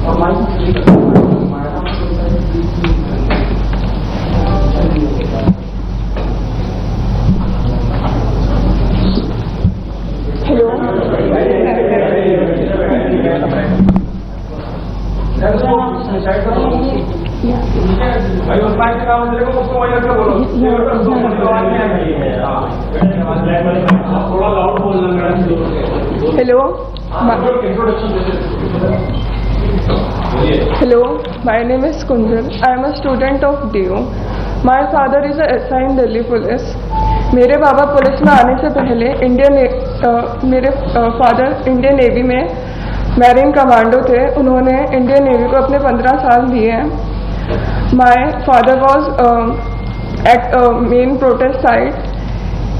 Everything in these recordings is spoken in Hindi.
Hello, hello, my name is Kunjal. I am a student of DU. My father is a SI in Delhi Police. मेरे बाबा पुलिस में आने से पहले मेरे फादर इंडियन नेवी में मैरीन कमांडो थे. उन्होंने इंडियन नेवी को अपने 15 साल दिए हैं. My father was at main protest site.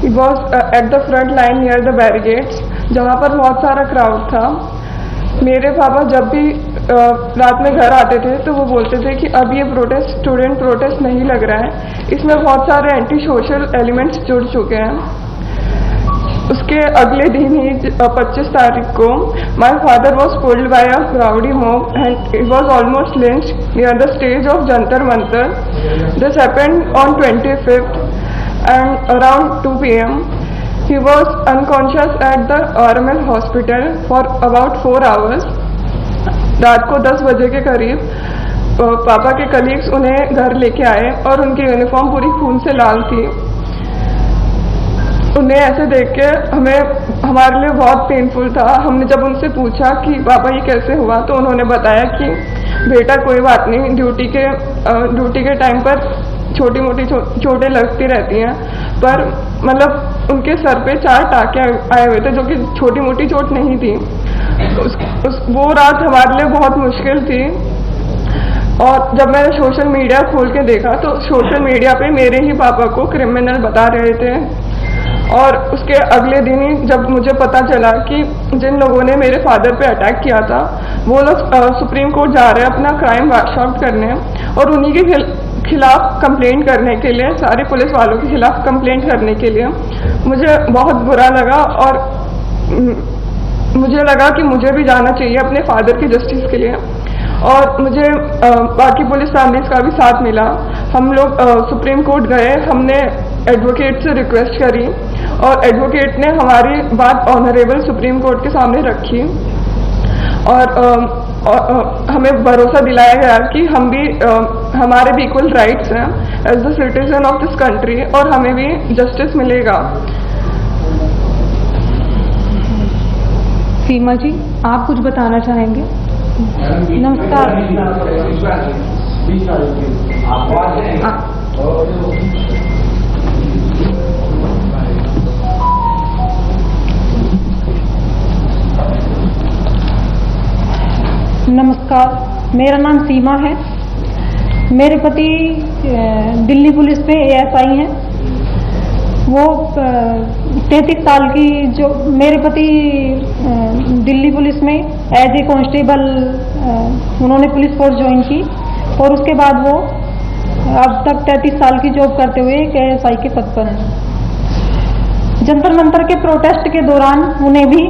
He was at the front line near the barricades, जहाँ पर बहुत सारा क्राउड था. मेरे पापा जब भी रात में घर आते थे तो वो बोलते थे कि अब ये प्रोटेस्ट स्टूडेंट प्रोटेस्ट नहीं लग रहा है, इसमें बहुत सारे एंटी सोशल एलिमेंट्स जुड़ चुके हैं. उसके अगले दिन ही 25 तारीख को my father was pulled bye a crowdy mob and it was almost lynched near the stage of Jantar Mantar. This happened on 25th and around 2 p.m. He was unconscious at the RML hospital for about 4 hours. रात को 10 बजे के करीब पापा के कलीग्स उन्हें घर लेके आए और उनकी यूनिफॉर्म पूरी खून से लाल थी. उन्हें ऐसे देख के हमारे लिए बहुत पेनफुल था. हमने जब उनसे पूछा कि पापा ये कैसे हुआ, तो उन्होंने बताया कि बेटा कोई बात नहीं, ड्यूटी के टाइम पर छोटी मोटी चोटें लगती रहती हैं, पर मतलब उनके सर पे 4 टाँके आए हुए थे जो कि छोटी मोटी चोट नहीं थी. वो रात हमारे लिए बहुत मुश्किल थी. और जब मैंने सोशल मीडिया खोल के देखा तो सोशल मीडिया पे मेरे ही पापा को क्रिमिनल बता रहे थे. और उसके अगले दिन ही जब मुझे पता चला कि जिन लोगों ने मेरे फादर पे अटैक किया था वो लोग सुप्रीम कोर्ट जा रहे हैं अपना क्राइम वॉश आउट करने, और उन्हीं के खिलाफ कंप्लेंट करने के लिए, सारे पुलिस वालों के खिलाफ कंप्लेंट करने के लिए मुझे बहुत बुरा लगा. और मुझे लगा कि मुझे भी जाना चाहिए अपने फादर की जस्टिस के लिए. और मुझे बाकी पुलिस फैमिलीज का भी साथ मिला. हम लोग सुप्रीम कोर्ट गए, हमने एडवोकेट से रिक्वेस्ट करी और एडवोकेट ने हमारी बात ऑनरेबल सुप्रीम कोर्ट के सामने रखी. और हमें भरोसा दिलाया गया कि हमारे भी इक्वल राइट्स हैं as the citizen of this country, और हमें भी जस्टिस मिलेगा. सीमा जी, आप कुछ बताना चाहेंगे? नमस्कार. नमस्कार, मेरा नाम सीमा है. मेरे पति दिल्ली पुलिस में ASI हैं. वो 33 साल की, जो मेरे पति दिल्ली पुलिस में एज ए कांस्टेबल उन्होंने पुलिस फोर्स ज्वाइन की, और उसके बाद वो अब तक 33 साल की जॉब करते हुए एक ASI के पद पर हैं. जंतर मंतर के प्रोटेस्ट के दौरान उन्हें भी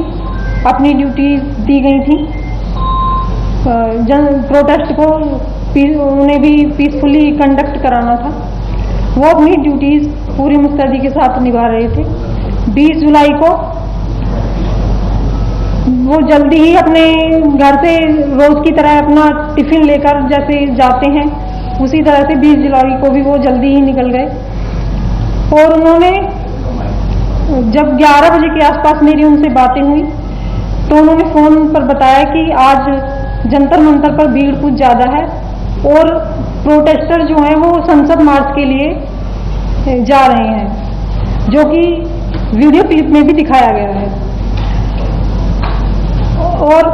अपनी ड्यूटी दी गई थी. प्रोटेस्ट को उन्हें भी पीसफुली कंडक्ट कराना था. वो अपनी ड्यूटीज पूरी मुस्तैदी के साथ निभा रहे थे. 20 जुलाई को वो जल्दी ही अपने घर से रोज की तरह अपना टिफिन लेकर जैसे जाते हैं, उसी तरह से 20 जुलाई को भी वो जल्दी ही निकल गए. और उन्होंने जब 11 बजे के आसपास मेरी उनसे बातें हुई तो उन्होंने फोन पर बताया कि आज जंतर मंतर पर भीड़ कुछ ज़्यादा है और प्रोटेस्टर जो हैं वो संसद मार्च के लिए जा रहे हैं, जो कि वीडियो क्लिप में भी दिखाया गया है. और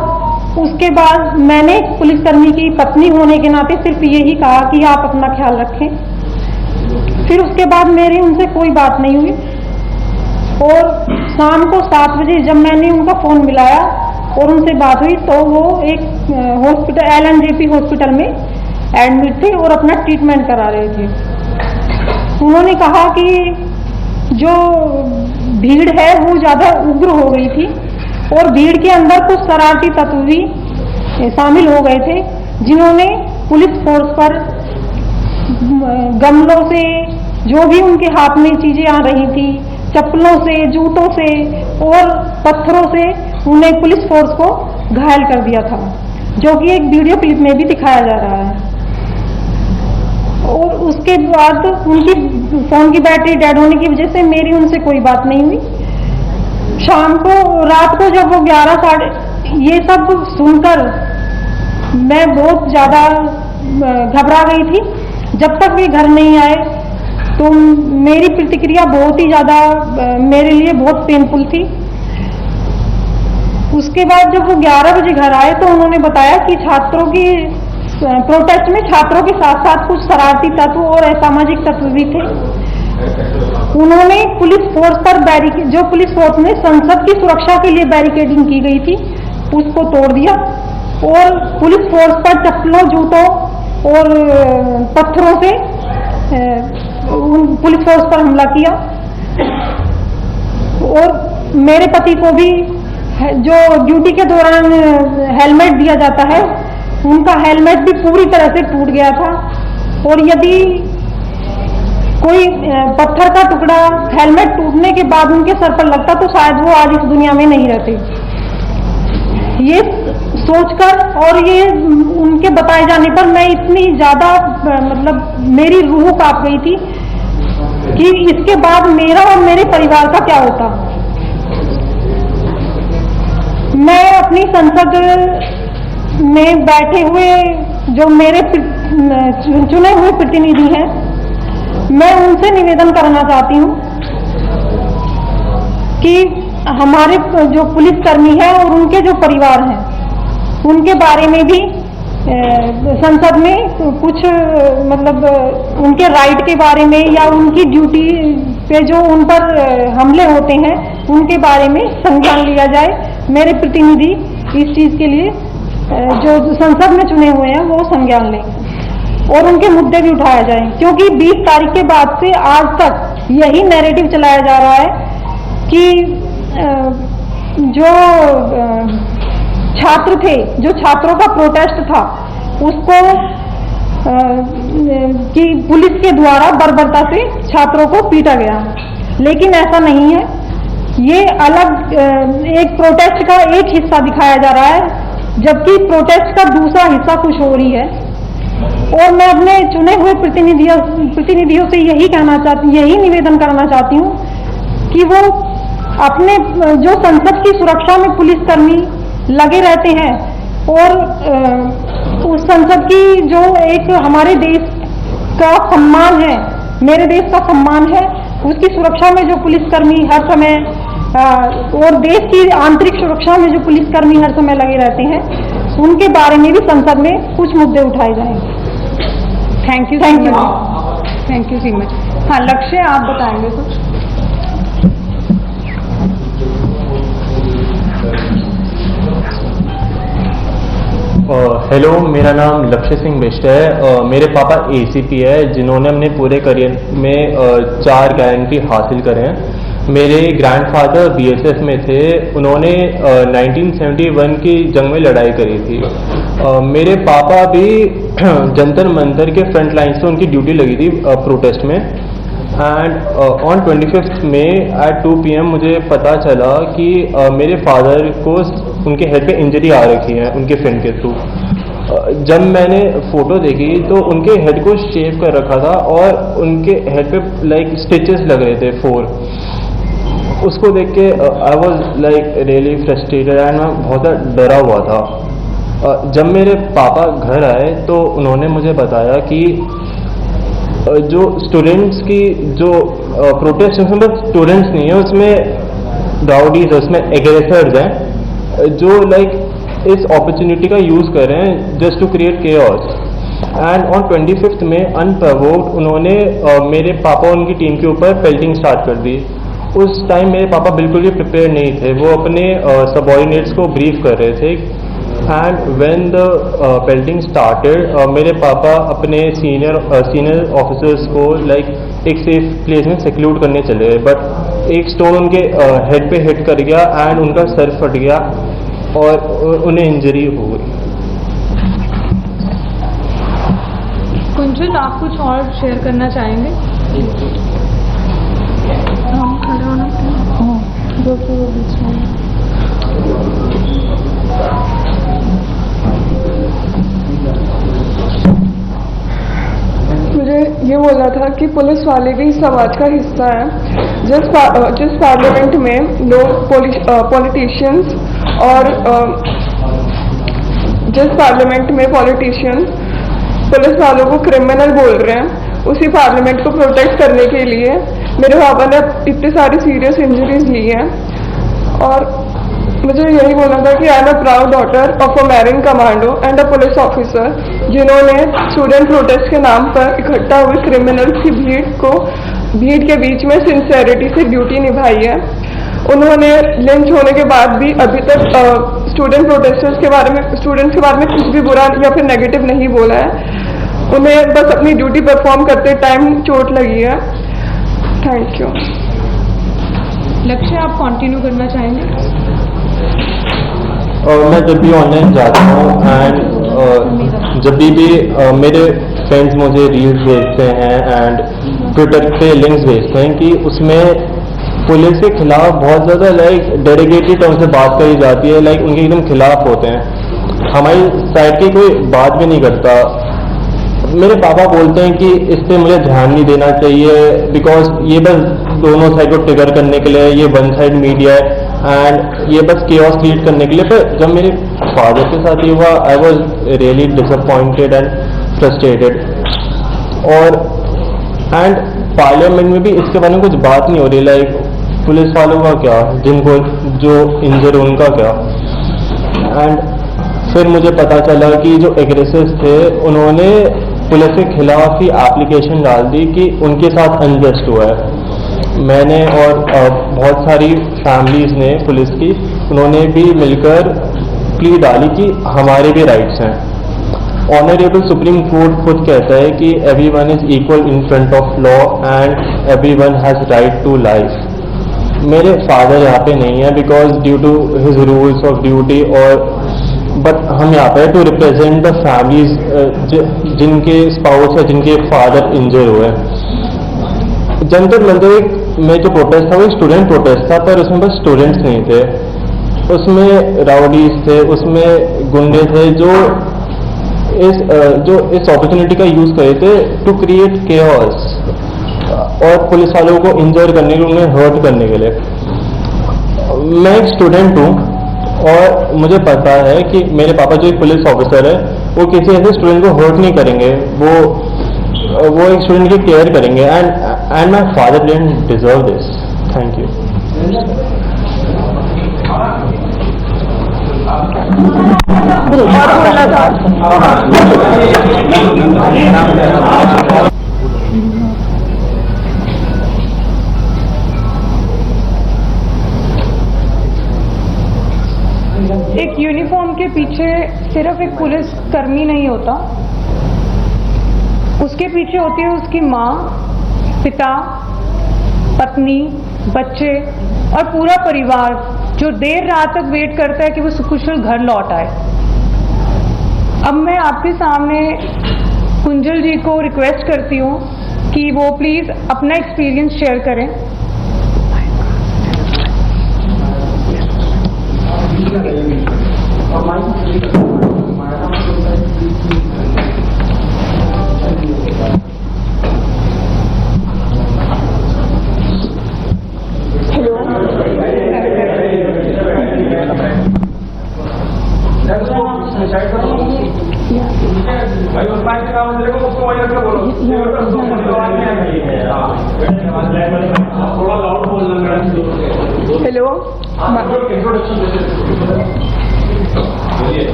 उसके बाद मैंने पुलिसकर्मी की पत्नी होने के नाते सिर्फ यही कहा कि आप अपना ख्याल रखें. फिर उसके बाद मेरी उनसे कोई बात नहीं हुई. और शाम को 7 बजे जब मैंने उनका फ़ोन मिलाया और उनसे बात हुई तो वो एक हॉस्पिटल LNJP हॉस्पिटल में एडमिट थे और अपना ट्रीटमेंट करा रहे थे. उन्होंने कहा कि जो भीड़ है वो ज़्यादा उग्र हो गई थी और भीड़ के अंदर कुछ शरारती तत्व भी शामिल हो गए थे, जिन्होंने पुलिस फोर्स पर गमलों से, जो भी उनके हाथ में चीजें आ रही थी, चप्पलों से, जूतों से और पत्थरों से उन्हें पुलिस फोर्स को घायल कर दिया था, जो कि एक वीडियो क्लिप में भी दिखाया जा रहा है। और उसके बाद उनकी फोन की बैटरी डेड होने की वजह से मेरी उनसे कोई बात नहीं हुई। शाम को, रात को जब वो 11 साढ़े, ये सब सुनकर मैं बहुत ज्यादा घबरा गई थी। जब तक वे घर नहीं आए तो मेरी प्रतिक्रिया बहुत ही ज्यादा मेरे लिए बहुत पेनफुल थी। उसके बाद जब वो 11 बजे घर आए तो उन्होंने बताया कि छात्रों की प्रोटेस्ट में छात्रों के साथ साथ कुछ शरारती तत्व और असामाजिक तत्व भी थे। उन्होंने पुलिस फोर्स पर जो पुलिस फोर्स में संसद की सुरक्षा के लिए बैरिकेडिंग की गई थी उसको तोड़ दिया और पुलिस फोर्स पर चप्पलों, जूतों और पत्थरों से पुलिस फोर्स पर हमला किया। और मेरे पति को भी जो ड्यूटी के दौरान हेलमेट दिया जाता है, उनका हेलमेट भी पूरी तरह से टूट गया था। और यदि कोई पत्थर का टुकड़ा हेलमेट टूटने के बाद उनके सर पर लगता तो शायद वो आज इस दुनिया में नहीं रहते। ये सोचकर और ये उनके बताए जाने पर मैं इतनी ज्यादा मतलब मेरी रूह कांप गई थी कि इसके बाद मेरा और मेरे परिवार का क्या होता। मैं अपनी संसद में बैठे हुए जो मेरे चुने हुए प्रतिनिधि हैं, मैं उनसे निवेदन करना चाहती हूं कि हमारे जो पुलिसकर्मी हैं और उनके जो परिवार हैं, उनके बारे में भी संसद में कुछ मतलब उनके राइट के बारे में या उनकी ड्यूटी पे जो उन पर हमले होते हैं उनके बारे में संज्ञान लिया जाए। मेरे प्रतिनिधि इस चीज के लिए जो संसद में चुने हुए हैं वो संज्ञान लें और उनके मुद्दे भी उठाए जाएं, क्योंकि 20 तारीख के बाद से आज तक यही नैरेटिव चलाया जा रहा है कि जो छात्र थे, जो छात्रों का प्रोटेस्ट था, उसको कि पुलिस के द्वारा बर्बरता से छात्रों को पीटा गया। लेकिन ऐसा नहीं है, ये अलग एक प्रोटेस्ट का एक हिस्सा दिखाया जा रहा है, जबकि प्रोटेस्ट का दूसरा हिस्सा कुछ हो रही है। और मैं अपने चुने हुए प्रतिनिधियों से यही निवेदन करना चाहती हूँ कि वो अपने जो संसद की सुरक्षा में पुलिसकर्मी लगे रहते हैं और उस संसद की जो एक हमारे देश का सम्मान है, मेरे देश का सम्मान है, उसकी सुरक्षा में जो पुलिसकर्मी हर समय और देश की आंतरिक सुरक्षा में जो पुलिसकर्मी हर समय लगे रहते हैं, उनके बारे में भी संसद में कुछ मुद्दे उठाए जाएंगे। Thank you so much. हाँ, लक्ष्य आप बताएंगे कुछ? हेलो, मेरा नाम लक्ष्य सिंह बिष्ट है। मेरे पापा एसीपी है, जिन्होंने अपने पूरे करियर में 4 गारंटी हासिल करे हैं। मेरे ग्रैंडफादर बीएसएफ में थे, उन्होंने 1971 की जंग में लड़ाई करी थी। मेरे पापा भी जंतर मंतर के फ्रंट लाइन से उनकी ड्यूटी लगी थी प्रोटेस्ट में। And on 25 May at 2 PM मुझे पता चला कि मेरे फादर को उनके हेड पे इंजरी आ रखी है उनके फ्रेंड के थ्रू। जब मैंने फोटो देखी तो उनके हेड को शेव कर रखा था और उनके हेड पे लाइक स्टिचेस लग रहे थे 4। उसको देख के I was like really frustrated and मैं बहुत डरा हुआ था। जब मेरे पापा घर आए तो उन्होंने मुझे बताया कि जो स्टूडेंट्स की जो प्रोटेस्ट, उसमें स्टूडेंट्स नहीं है, उसमें राउडीज, उसमें एग्रेसर्स हैं जो लाइक इस अपॉर्चुनिटी का यूज़ कर रहे हैं just to create chaos. And on 25 May unprovoked उन्होंने मेरे पापा और उनकी टीम के ऊपर पेल्टिंग स्टार्ट कर दी। उस टाइम मेरे पापा बिल्कुल भी प्रिपेयर नहीं थे, वो अपने सबऑर्डिनेट्स को ब्रीफ कर रहे थे। And when the pelting started, मेरे पापा अपने सीनियर ऑफिसर्स को लाइक एक सेफ प्लेस में सिक्यूर करने चले गए, बट एक स्टोन उनके हेड पे हिट कर गया एंड उनका सर फट गया और उन्हें इंजरी हो गई। कुंजल, आप कुछ और शेयर करना चाहेंगे? मुझे ये बोलना था कि पुलिस वाले भी समाज का हिस्सा है। जिस पार्लियामेंट में लोग पॉलिटिशियंस और जिस पार्लियामेंट में पॉलिटिशियंस पुलिस वालों को क्रिमिनल बोल रहे हैं, उसी पार्लियामेंट को प्रोटेक्ट करने के लिए मेरे पापा ने इतनी सारी सीरियस इंजरीज ली हैं। और मुझे यही बोलना था कि I am a proud daughter of a marine commando and a police officer, जिन्होंने स्टूडेंट प्रोटेस्ट के नाम पर इकट्ठा हुए क्रिमिनल्स की भीड़ के बीच में सिंसेरिटी से ड्यूटी निभाई है। उन्होंने लिंच होने के बाद भी अभी तक स्टूडेंट्स के बारे में कुछ भी बुरा या फिर नेगेटिव नहीं बोला है। उन्हें बस अपनी ड्यूटी परफॉर्म करते टाइम चोट लगी है। Thank you. लक्ष्य, आप कंटिन्यू करना चाहेंगे? मैं जब भी ऑनलाइन जाता हूँ एंड जब भी मेरे फ्रेंड्स मुझे रील्स भेजते हैं एंड ट्विटर पे लिंक्स भेजते हैं कि उसमें पुलिस के खिलाफ बहुत ज़्यादा डेडिकेटेड टर्म से बात करी जाती है, उनके एकदम खिलाफ होते हैं, हमारी साइड की कोई बात भी नहीं करता। मेरे पापा बोलते हैं कि इस पे मुझे ध्यान नहीं देना चाहिए बिकॉज ये बस दोनों साइड को ट्रिगर करने के लिए, ये वन साइड मीडिया है एंड ये बस केओस क्रिएट करने के लिए। पर जब मेरे फादर के साथ ये हुआ, I was really disappointed and frustrated. और पार्लियामेंट में भी इसके बारे में कुछ बात नहीं हो रही, पुलिस वालों का क्या, जिनको जो इंजर उनका क्या। एंड फिर मुझे पता चला कि जो एग्रेसर्स थे उन्होंने पुलिस के खिलाफ ही एप्लीकेशन डाल दी कि उनके साथ अनजस्ट हुआ है। मैंने और बहुत सारी फैमिलीज ने पुलिस की, उन्होंने भी मिलकर प्ली डाली कि हमारे भी राइट्स हैं। ऑनरेबल सुप्रीम कोर्ट खुद कहता है कि everyone is equal in front of law and everyone has right to life. मेरे फादर यहाँ पे नहीं है because due to his rules of duty, और बट हम यहाँ पे टू रिप्रेजेंट द फैमिलीज जिनके स्पाउस या जिनके फादर इंजर हुए। जंतर मंदिर में जो प्रोटेस्ट था वो स्टूडेंट प्रोटेस्ट था, पर उसमें बस स्टूडेंट्स नहीं थे, उसमें राउडीज थे, उसमें गुंडे थे जो इस अपॉर्चुनिटी का यूज करे थे टू क्रिएट केओस और पुलिस वालों को इंजर करने के लिए, उन्हें हर्ट करने के लिए। मैं एक स्टूडेंट हूँ और मुझे पता है कि मेरे पापा जो एक पुलिस ऑफिसर है वो किसी ऐसे स्टूडेंट को हर्ट नहीं करेंगे, वो एक स्टूडेंट की केयर करेंगे and my father didn't deserve this. Thank you. एक यूनिफॉर्म के पीछे सिर्फ एक पुलिस कर्मी नहीं होता, उसके पीछे होती है उसकी माँ, पिता, पत्नी, बच्चे और पूरा परिवार जो देर रात तक वेट करता है कि वो सुकुशल घर लौट आए। अब मैं आपके सामने कुंजल जी को रिक्वेस्ट करती हूँ कि वो प्लीज अपना एक्सपीरियंस शेयर करें।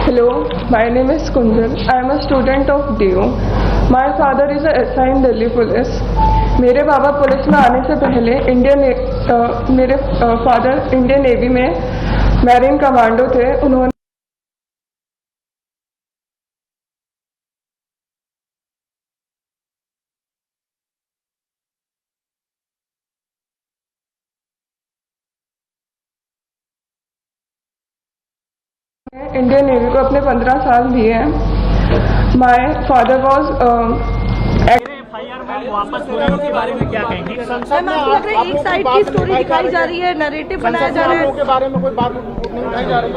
Hello, my name is Kunjal. I am a student of DU. My father is assigned Delhi Police. मेरे पापा पुलिस में आने से पहले मेरे फादर इंडियन नेवी में मैरीन कमांडो थे। उन्होंने इंडियन नेवी को अपने 15 साल दिए हैं। माय फादर वॉज एफआईआर में वापस हो रहे हैं उसके बारे में क्या कहेंगे? मैम, आपको लग रहा है एक साइड की स्टोरी दिखाई जा रही है, नैरेटिव बनाया जा रहा है? के बारे में कोई बात नहीं उठाई जा रही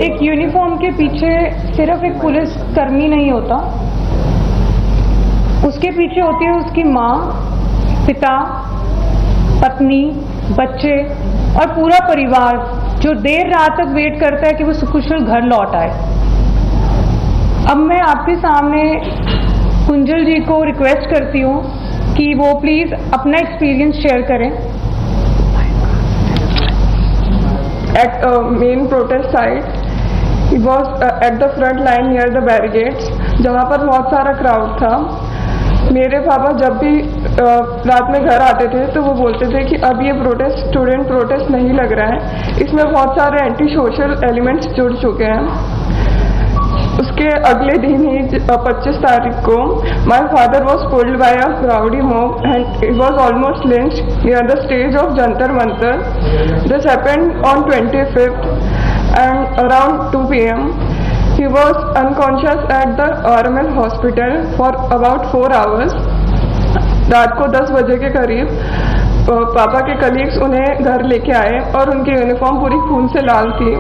एक यूनिफॉर्म के पीछे सिर्फ एक पुलिस कर्मी नहीं होता, उसके पीछे होती है उसकी माँ, पिता, पत्नी, बच्चे और पूरा परिवार जो देर रात तक वेट करता है कि वो सुकुशल घर लौट आए। अब मैं आपके सामने कुंजल जी को रिक्वेस्ट करती हूँ कि वो प्लीज अपना एक्सपीरियंस शेयर करें। At main protest site, he was at the front line near the barricades, जहाँ पर बहुत सारा क्राउड था। मेरे पापा जब भी रात में घर आते थे तो वो बोलते थे कि अब ये प्रोटेस्ट स्टूडेंट प्रोटेस्ट नहीं लग रहा है, इसमें बहुत सारे एंटी सोशल एलिमेंट्स जुड़ चुके हैं। उसके अगले दिन ही 25 तारीख को my father was pulled bye a rowdy mob and he was almost lynched near the stage of Jantar Mantar. This happened on 25th and around 2 p.m. he was unconscious at the RML hospital for about 4 hours. रात को 10 बजे के करीब पापा के कलीग्स उन्हें घर लेके आए और उनकी यूनिफॉर्म पूरी खून से लाल थी।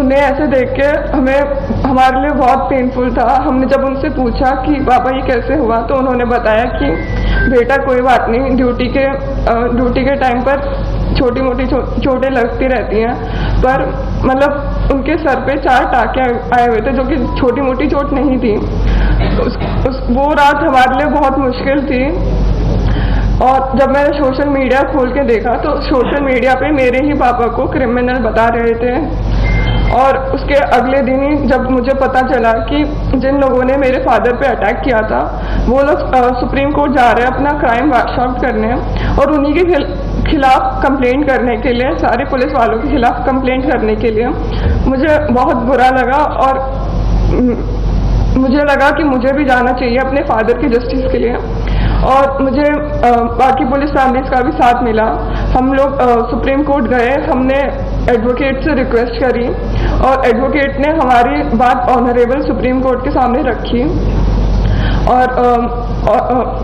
उन्हें ऐसे देख के हमारे लिए बहुत पेनफुल था। हमने जब उनसे पूछा कि पापा ये कैसे हुआ तो उन्होंने बताया कि बेटा कोई बात नहीं, ड्यूटी के टाइम पर छोटी मोटी चोटें लगती रहती हैं, पर मतलब उनके सर पे 4 टाँके आए हुए थे जो कि छोटी मोटी चोट नहीं थी। वो रात हमारे लिए बहुत मुश्किल थी। और जब मैंने सोशल मीडिया खोल के देखा तो सोशल मीडिया पे मेरे ही पापा को क्रिमिनल बता रहे थे। और उसके अगले दिन ही जब मुझे पता चला कि जिन लोगों ने मेरे फादर पे अटैक किया था वो लोग सुप्रीम कोर्ट जा रहे हैं अपना क्राइम वाश आउट करने और उन्हीं के खिलाफ कंप्लेंट करने के लिए, सारे पुलिस वालों के खिलाफ कंप्लेंट करने के लिए मुझे बहुत बुरा लगा। और मुझे लगा कि मुझे भी जाना चाहिए अपने फादर की जस्टिस के लिए। और मुझे बाकी पुलिस फैमिलीज का भी साथ मिला। हम लोग सुप्रीम कोर्ट गए, हमने एडवोकेट से रिक्वेस्ट करी और एडवोकेट ने हमारी बात ऑनरेबल सुप्रीम कोर्ट के सामने रखी और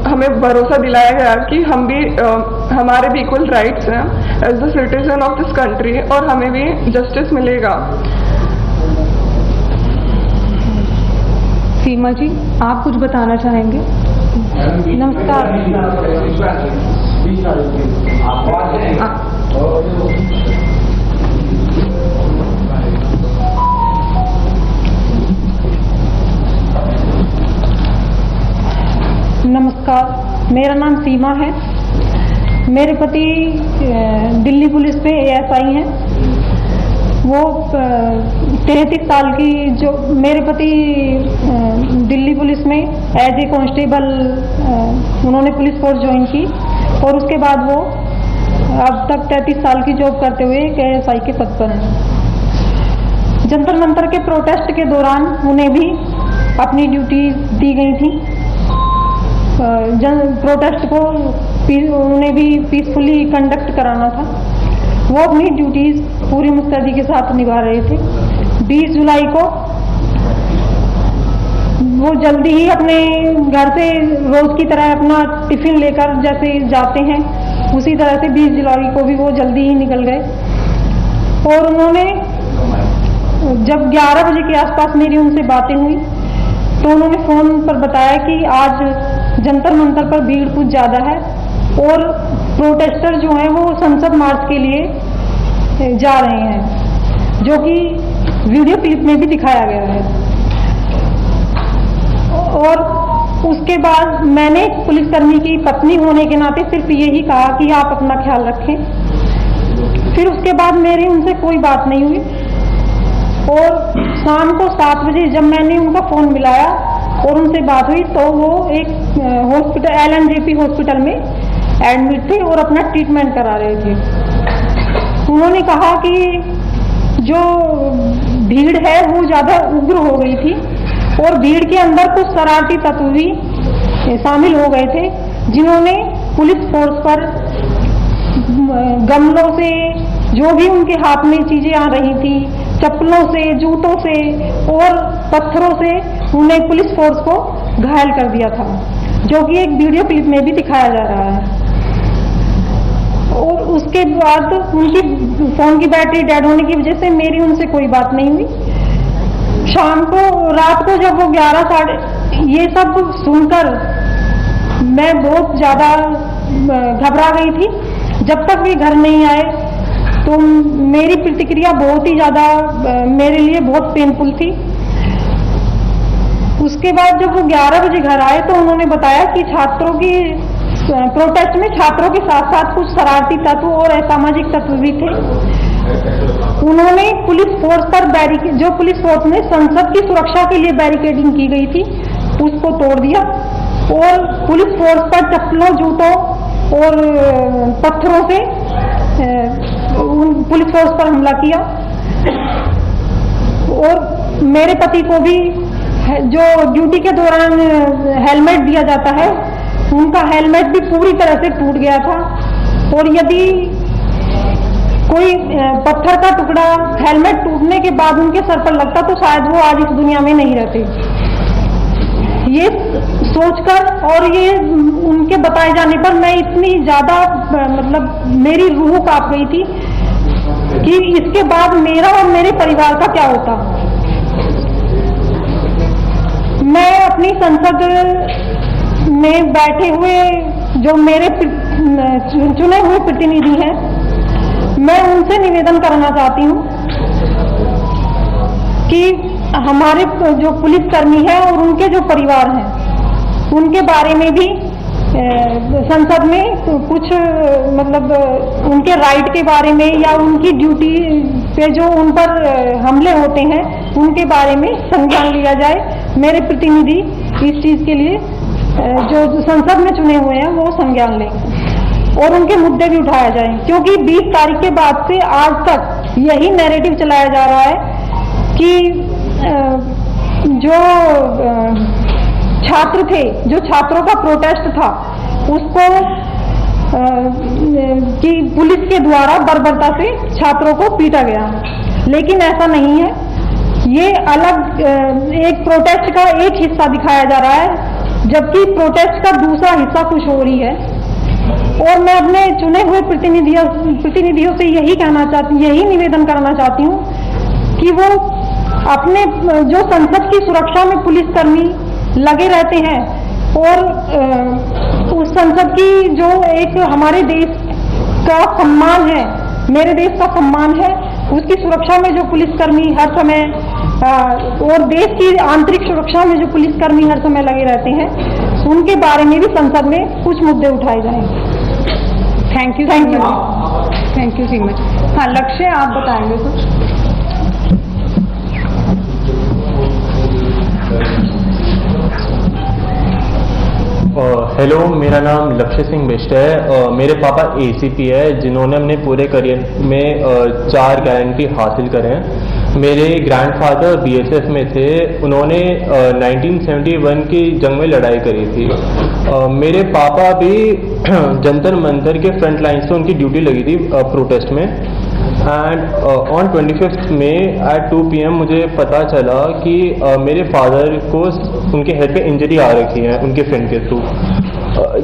हमें भरोसा दिलाया गया कि हम भी हमारे भी इक्वल राइट्स हैं as the citizen of this country और हमें भी जस्टिस मिलेगा। सीमा जी, आप कुछ बताना चाहेंगे? नमस्कार। नमस्कार, मेरा नाम सीमा है। मेरे पति दिल्ली पुलिस में ASI हैं। वो 33 साल की, जो मेरे पति दिल्ली पुलिस में एज ए कांस्टेबल उन्होंने पुलिस फोर्स ज्वाइन की और उसके बाद वो अब तक 33 साल की जॉब करते हुए एक ASI के पद पर हैं। जंतर मंतर के प्रोटेस्ट के दौरान उन्हें भी अपनी ड्यूटी दी गई थी। प्रोटेस्ट को उन्हें भी पीसफुली कंडक्ट कराना था। वो अपनी ड्यूटीज पूरी मुस्तैदी के साथ निभा रहे थे। 20 जुलाई को वो जल्दी ही अपने घर से रोज की तरह अपना टिफिन लेकर जैसे जाते हैं उसी तरह से 20 जुलाई को भी वो जल्दी ही निकल गए। और उन्होंने जब 11 बजे के आसपास मेरी उनसे बातें हुई तो उन्होंने फोन पर बताया कि आज जंतर मंतर पर भीड़ कुछ ज़्यादा है और प्रोटेस्टर जो हैं वो संसद मार्च के लिए जा रहे हैं, जो कि वीडियो क्लिप में भी दिखाया गया है। और उसके बाद मैंने पुलिसकर्मी की पत्नी होने के नाते सिर्फ यही कहा कि आप अपना ख्याल रखें। फिर उसके बाद मेरी उनसे कोई बात नहीं हुई और शाम को 7 बजे जब मैंने उनका फ़ोन मिलाया और उनसे बात हुई तो वो एक हॉस्पिटल LNJP हॉस्पिटल में एडमिट थे और अपना ट्रीटमेंट करा रहे थे। उन्होंने कहा कि जो भीड़ है वो ज़्यादा उग्र हो गई थी और भीड़ के अंदर कुछ शरारती तत्व भी शामिल हो गए थे जिन्होंने पुलिस फोर्स पर गमलों से, जो भी उनके हाथ में चीजें आ रही थी, चप्पलों से, जूतों से और पत्थरों से उन्हें पुलिस फोर्स को घायल कर दिया था, जो कि एक वीडियो क्लिप में भी दिखाया जा रहा है। और उसके बाद उनकी फोन की बैटरी डेड होने की वजह से मेरी उनसे कोई बात नहीं हुई। शाम को, रात को जब वो 11 साढ़े, ये सब सुनकर मैं बहुत ज़्यादा घबरा गई थी। जब तक वे घर नहीं आए तो मेरी प्रतिक्रिया बहुत ही ज़्यादा मेरे लिए बहुत पेनफुल थी। उसके बाद जब वो 11 बजे घर आए तो उन्होंने बताया कि छात्रों की प्रोटेस्ट में छात्रों के साथ साथ कुछ शरारती तत्व और असामाजिक तत्व भी थे। उन्होंने पुलिस फोर्स पर जो पुलिस फोर्स में संसद की सुरक्षा के लिए बैरिकेडिंग की गई थी उसको तोड़ दिया और पुलिस फोर्स पर चप्पलों, जूतों और पत्थरों से पुलिस फोर्स पर हमला किया। और मेरे पति को भी जो ड्यूटी के दौरान हेलमेट दिया जाता है, उनका हेलमेट भी पूरी तरह से टूट गया था। और यदि कोई पत्थर का टुकड़ा हेलमेट टूटने के बाद उनके सर पर लगता तो शायद वो आज इस दुनिया में नहीं रहते। ये सोचकर और ये उनके बताए जाने पर मैं इतनी ज्यादा मतलब मेरी रूह कांप गई थी कि इसके बाद मेरा और मेरे परिवार का क्या होता। मैं अपनी संसद में बैठे हुए जो मेरे चुने हुए प्रतिनिधि हैं, मैं उनसे निवेदन करना चाहती हूँ कि हमारे जो पुलिसकर्मी हैं और उनके जो परिवार हैं, उनके बारे में भी संसद में कुछ मतलब उनके राइट के बारे में या उनकी ड्यूटी पे जो उन पर हमले होते हैं उनके बारे में संज्ञान लिया जाए। मेरे प्रतिनिधि इस चीज़ के लिए जो संसद में चुने हुए हैं वो संज्ञान लें और उनके मुद्दे भी उठाए जाएं, क्योंकि 20 तारीख के बाद से आज तक यही नैरेटिव चलाया जा रहा है कि जो छात्र थे, जो छात्रों का प्रोटेस्ट था, उसको कि पुलिस के द्वारा बर्बरता से छात्रों को पीटा गया। लेकिन ऐसा नहीं है, ये अलग एक प्रोटेस्ट का एक हिस्सा दिखाया जा रहा है, जबकि प्रोटेस्ट का दूसरा हिस्सा कुछ और ही है। और मैं अपने चुने हुए प्रतिनिधियों से यही निवेदन करना चाहती हूँ कि वो अपने जो संसद की सुरक्षा में पुलिसकर्मी लगे रहते हैं और उस संसद की जो एक हमारे देश का सम्मान है, मेरे देश का सम्मान है, उसकी सुरक्षा में जो पुलिसकर्मी हर समय और देश की आंतरिक सुरक्षा में जो पुलिसकर्मी हर समय लगे रहते हैं, उनके बारे में भी संसद में कुछ मुद्दे उठाए जाएं। Thank you so much. हाँ, लक्ष्य आप बताएंगे कुछ? हेलो, मेरा नाम लक्ष्य सिंह बिष्ट है। मेरे पापा ACP है, जिन्होंने अपने पूरे करियर में 4 गारंटी हासिल करे हैं। मेरे ग्रैंडफादर BSF में थे, उन्होंने 1971 की जंग में लड़ाई करी थी। मेरे पापा भी जंतर मंतर के फ्रंट लाइन से उनकी ड्यूटी लगी थी प्रोटेस्ट में। And on 25 May at 2 PM मुझे पता चला कि मेरे फादर को उनके हेड पे इंजरी आ रखी है उनके फ्रेंड के थ्रू।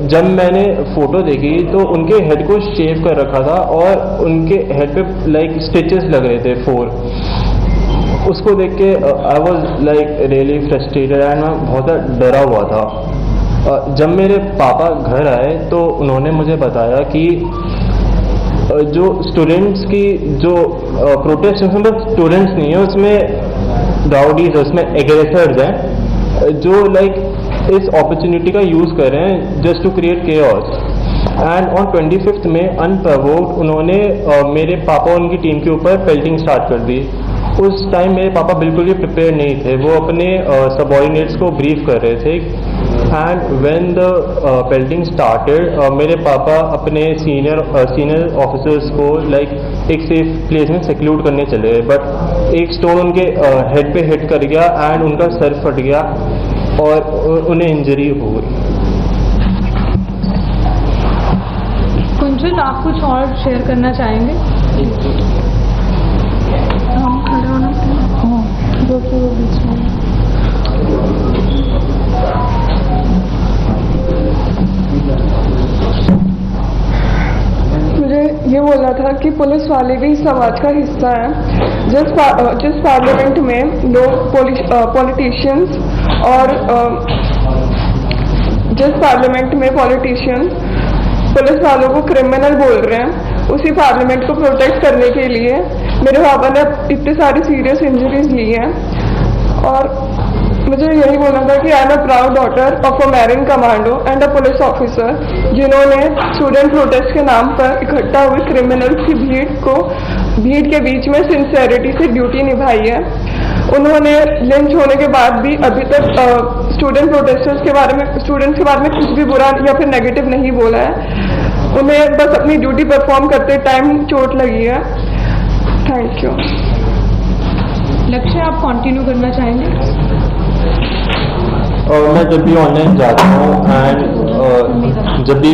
जब मैंने फोटो देखी तो उनके हेड को शेव कर रखा था और उनके हेड पे लाइक स्टिचेस लग रहे थे 4। उसको देख के I was like really frustrated and मैं बहुत डरा हुआ था। जब मेरे पापा घर आए तो उन्होंने मुझे बताया कि जो स्टूडेंट्स की जो प्रोटेस्ट है उसमें स्टूडेंट्स नहीं है, उसमें राउडीज, उसमें एग्रेसर्स हैं जो लाइक इस अपॉर्चुनिटी का यूज़ कर रहे हैं just to create chaos. And on 25 May unprovoked उन्होंने मेरे पापा और उनकी टीम के ऊपर पेल्टिंग स्टार्ट कर दी। उस टाइम मेरे पापा बिल्कुल भी प्रिपेयर नहीं थे, वो अपने सबऑर्डिनेट्स को ब्रीफ कर रहे थे। And when the pelting started, मेरे पापा अपने सीनियर ऑफिसर्स को लाइक एक सेफ प्लेस में सिक्योर करने चले गए, बट एक स्टोन उनके हेड पे हिट कर गया एंड उनका सर फट गया और उन्हें इंजरी हो गई। कुंजल, आप कुछ और शेयर करना चाहेंगे? मुझे ये बोलना था कि पुलिस वाले भी समाज का हिस्सा हैं। जिस पार्लियामेंट में लोग पॉलिटिशियंस और जिस पार्लियामेंट में पॉलिटिशियंस पुलिस वालों को क्रिमिनल बोल रहे हैं, उसी पार्लियामेंट को प्रोटेक्ट करने के लिए मेरे पापा ने इतनी सारी सीरियस इंजरीज ली हैं। और मुझे यही बोलना था कि I am a proud daughter of a marine commando and a police officer, जिन्होंने स्टूडेंट प्रोटेस्ट के नाम पर इकट्ठा हुए क्रिमिनल्स की भीड़ के बीच में सिंसेरिटी से ड्यूटी निभाई है। उन्होंने लिंच होने के बाद भी अभी तक स्टूडेंट्स के बारे में कुछ भी बुरा या फिर नेगेटिव नहीं बोला है। उन्हें बस अपनी ड्यूटी परफॉर्म करते टाइम चोट लगी है। Thank you. लक्ष्य, आप कंटिन्यू करना चाहेंगे? और मैं जब भी ऑनलाइन जाता हूँ एंड जब भी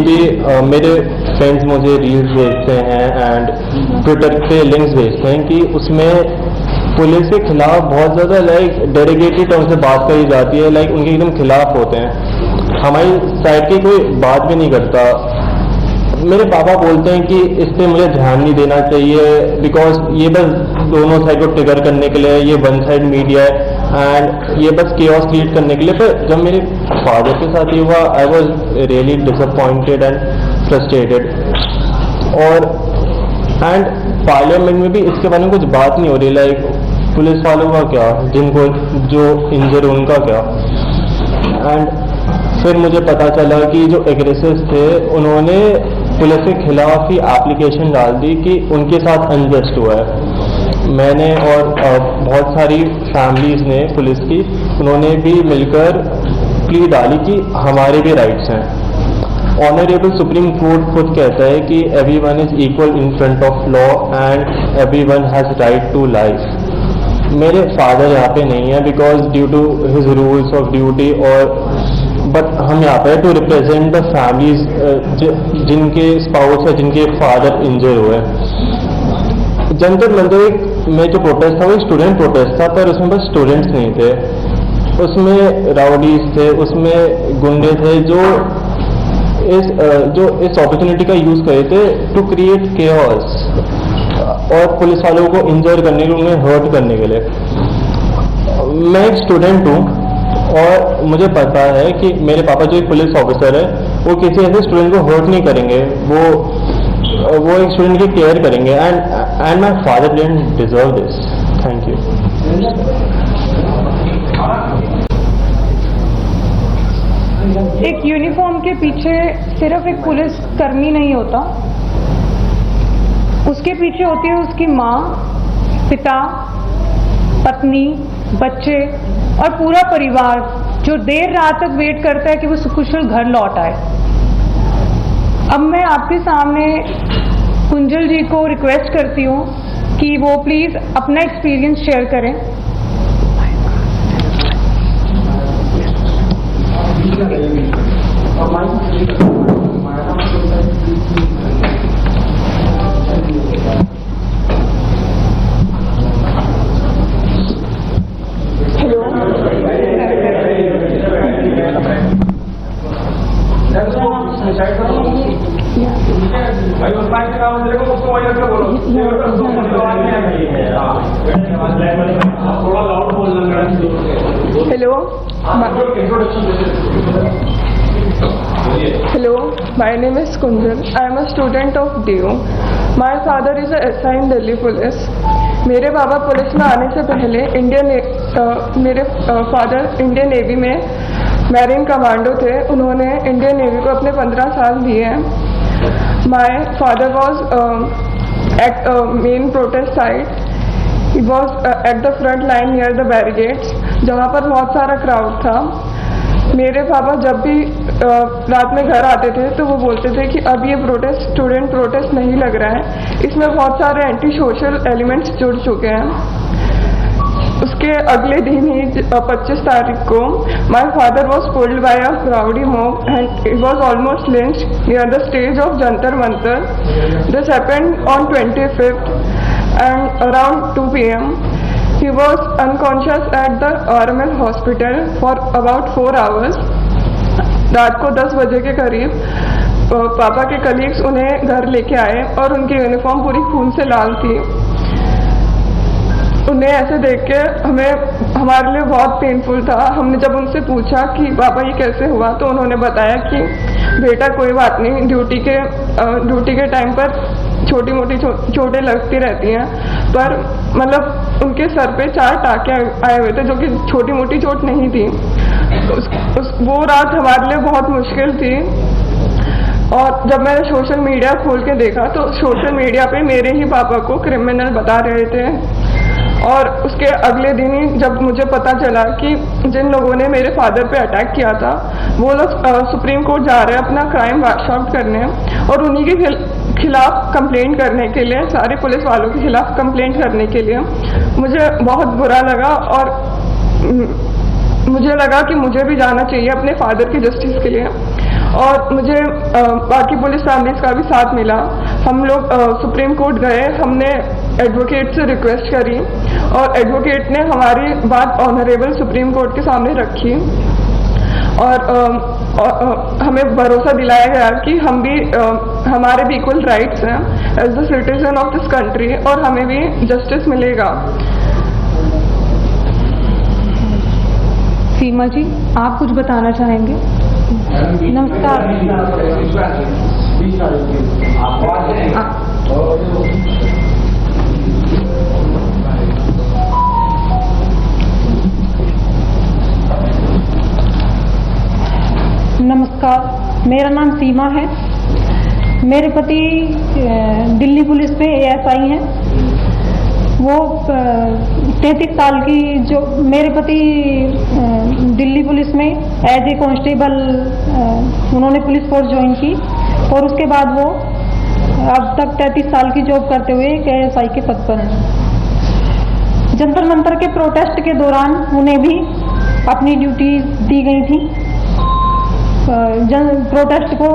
मेरे फ्रेंड्स मुझे रील्स भेजते हैं एंड ट्विटर पे लिंक्स भेजते हैं कि उसमें पुलिस के खिलाफ बहुत ज़्यादा डेरिगेटरी टर्म से बात करी जाती है, उनके एकदम खिलाफ होते हैं, हमारी साइड की कोई बात भी नहीं करता। मेरे पापा बोलते हैं कि इस पर मुझे ध्यान नहीं देना चाहिए बिकॉज ये बस दोनों साइड को ट्रिगर करने के लिए, ये वन साइड मीडिया है एंड ये बस केओस क्रिएट करने के लिए। पर जब मेरे फादर के साथ ये हुआ, I was really disappointed and frustrated. और पार्लियामेंट में भी इसके बारे में कुछ बात नहीं हो रही, पुलिस वालों का क्या, जिनको जो इंजर उनका क्या। एंड फिर मुझे पता चला कि जो एग्रेसर्स थे उन्होंने पुलिस के खिलाफ ही एप्लीकेशन डाल दी कि उनके साथ अनजस्ट हुआ है। मैंने और बहुत सारी फैमिलीज ने पुलिस की, उन्होंने भी मिलकर प्ली डाली कि हमारे भी राइट्स हैं। ऑनरेबल सुप्रीम कोर्ट खुद कहता है कि everyone is equal in front of law and everyone has right to life. मेरे फादर यहाँ पे नहीं है because due to his rules of duty, और बट हम यहाँ पे टू रिप्रेजेंट द फैमिलीज जिनके स्पाउस है, जिनके फादर इंजर हुए। जंतर मंदिर में जो प्रोटेस्ट था वो स्टूडेंट प्रोटेस्ट था, पर उसमें बस स्टूडेंट्स नहीं थे, उसमें राउडीज थे, उसमें गुंडे थे जो इस अपॉर्चुनिटी का यूज करे थे टू क्रिएट केओस और पुलिस वालों को इंजर करने के लिए, उन्हें हर्ट करने के लिए। मैं एक स्टूडेंट हूँ और मुझे पता है कि मेरे पापा जो एक पुलिस ऑफिसर है वो किसी ऐसे स्टूडेंट को हर्ट नहीं करेंगे, वो एक स्टूडेंट की केयर करेंगे and my father didn't deserve this. Thank you. एक यूनिफॉर्म के पीछे सिर्फ एक पुलिस कर्मी नहीं होता, उसके पीछे होती है उसकी माँ, पिता, पत्नी, बच्चे और पूरा परिवार जो देर रात तक वेट करता है कि वो सुकुशल घर लौट आए। अब मैं आपके सामने कुंजल जी को रिक्वेस्ट करती हूँ कि वो प्लीज अपना एक्सपीरियंस शेयर करें। Hello, my name is Kunjal. I am a student of DU. My father is a SI in Delhi Police. मेरे पापा पुलिस में आने से पहले मेरे फादर इंडियन नेवी में मैरिन कमांडो थे। उन्होंने इंडियन नेवी को अपने 15 साल दिए हैं। My father was at main protest site. He was at the front line near the barricades, जहाँ पर बहुत सारा क्राउड था। मेरे पापा जब भी रात में घर आते थे तो वो बोलते थे कि अब ये प्रोटेस्ट स्टूडेंट प्रोटेस्ट नहीं लग रहा है, इसमें बहुत सारे एंटी सोशल एलिमेंट्स जुड़ चुके हैं। उसके अगले दिन ही 25 तारीख को my father was pulled bye a rowdy mob and he was almost lynched near the stage of Jantar Mantar. This happened on 25th and around 2 p.m. He was unconscious at the RML hospital for about 4 hours. रात को 10 बजे के करीब पापा के कलीग्स उन्हें घर लेके आए और उनकी यूनिफॉर्म पूरी खून से लाल थी। उन्हें ऐसे देख के हमारे लिए बहुत पेनफुल था। हमने जब उनसे पूछा कि पापा ये कैसे हुआ, तो उन्होंने बताया कि बेटा कोई बात नहीं, ड्यूटी के टाइम पर छोटी मोटी चोटें लगती रहती हैं, पर मतलब उनके सर पे 4 टाँके आए हुए थे जो कि छोटी मोटी चोट नहीं थी। वो रात हमारे लिए बहुत मुश्किल थी। और जब मैंने सोशल मीडिया खोल के देखा तो सोशल मीडिया पे मेरे ही पापा को क्रिमिनल बता रहे थे। और उसके अगले दिन ही जब मुझे पता चला कि जिन लोगों ने मेरे फादर पे अटैक किया था वो लोग सुप्रीम कोर्ट जा रहे हैं अपना क्राइम वॉश आउट करने और उन्हीं के खिलाफ कंप्लेंट करने के लिए, सारे पुलिस वालों के खिलाफ कंप्लेंट करने के लिए, मुझे बहुत बुरा लगा। और मुझे लगा कि मुझे भी जाना चाहिए अपने फादर की जस्टिस के लिए। और मुझे बाकी पुलिस फैमिलीज का भी साथ मिला। हम लोग सुप्रीम कोर्ट गए, हमने एडवोकेट से रिक्वेस्ट करी और एडवोकेट ने हमारी बात ऑनरेबल सुप्रीम कोर्ट के सामने रखी। और हमें भरोसा दिलाया गया कि हम भी हमारे भी इक्वल राइट्स हैं as the citizen of this country और हमें भी जस्टिस मिलेगा। सीमा जी, आप कुछ बताना चाहेंगे? नमस्कार। नमस्कार, मेरा नाम सीमा है। मेरे पति दिल्ली पुलिस में ASI हैं। वो 33 साल की जो मेरे पति दिल्ली पुलिस में एज ए कांस्टेबल उन्होंने पुलिस फोर्स ज्वाइन की और उसके बाद वो अब तक 33 साल की जॉब करते हुए एक ASI के पद पर हैं। जंतर मंतर के प्रोटेस्ट के दौरान उन्हें भी अपनी ड्यूटी दी गई थी। प्रोटेस्ट को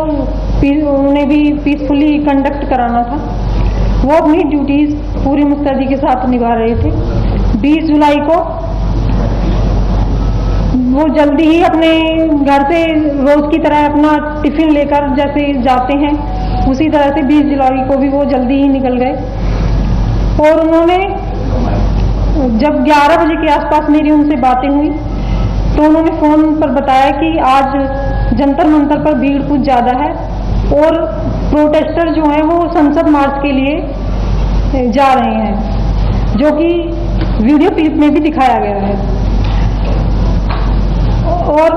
उन्हें भी पीसफुली कंडक्ट कराना था। वो अपनी ड्यूटीज पूरी मुस्तैदी के साथ निभा रहे थे। 20 जुलाई को वो जल्दी ही अपने घर से रोज की तरह अपना टिफिन लेकर जैसे जाते हैं उसी तरह से 20 जुलाई को भी वो जल्दी ही निकल गए। और उन्होंने जब 11 बजे के आसपास मेरी उनसे बातें हुई तो उन्होंने फोन पर बताया कि आज जंतर मंतर पर भीड़ कुछ ज्यादा है और प्रोटेस्टर जो हैं वो संसद मार्च के लिए जा रहे हैं, जो कि वीडियो क्लिप में भी दिखाया गया है। और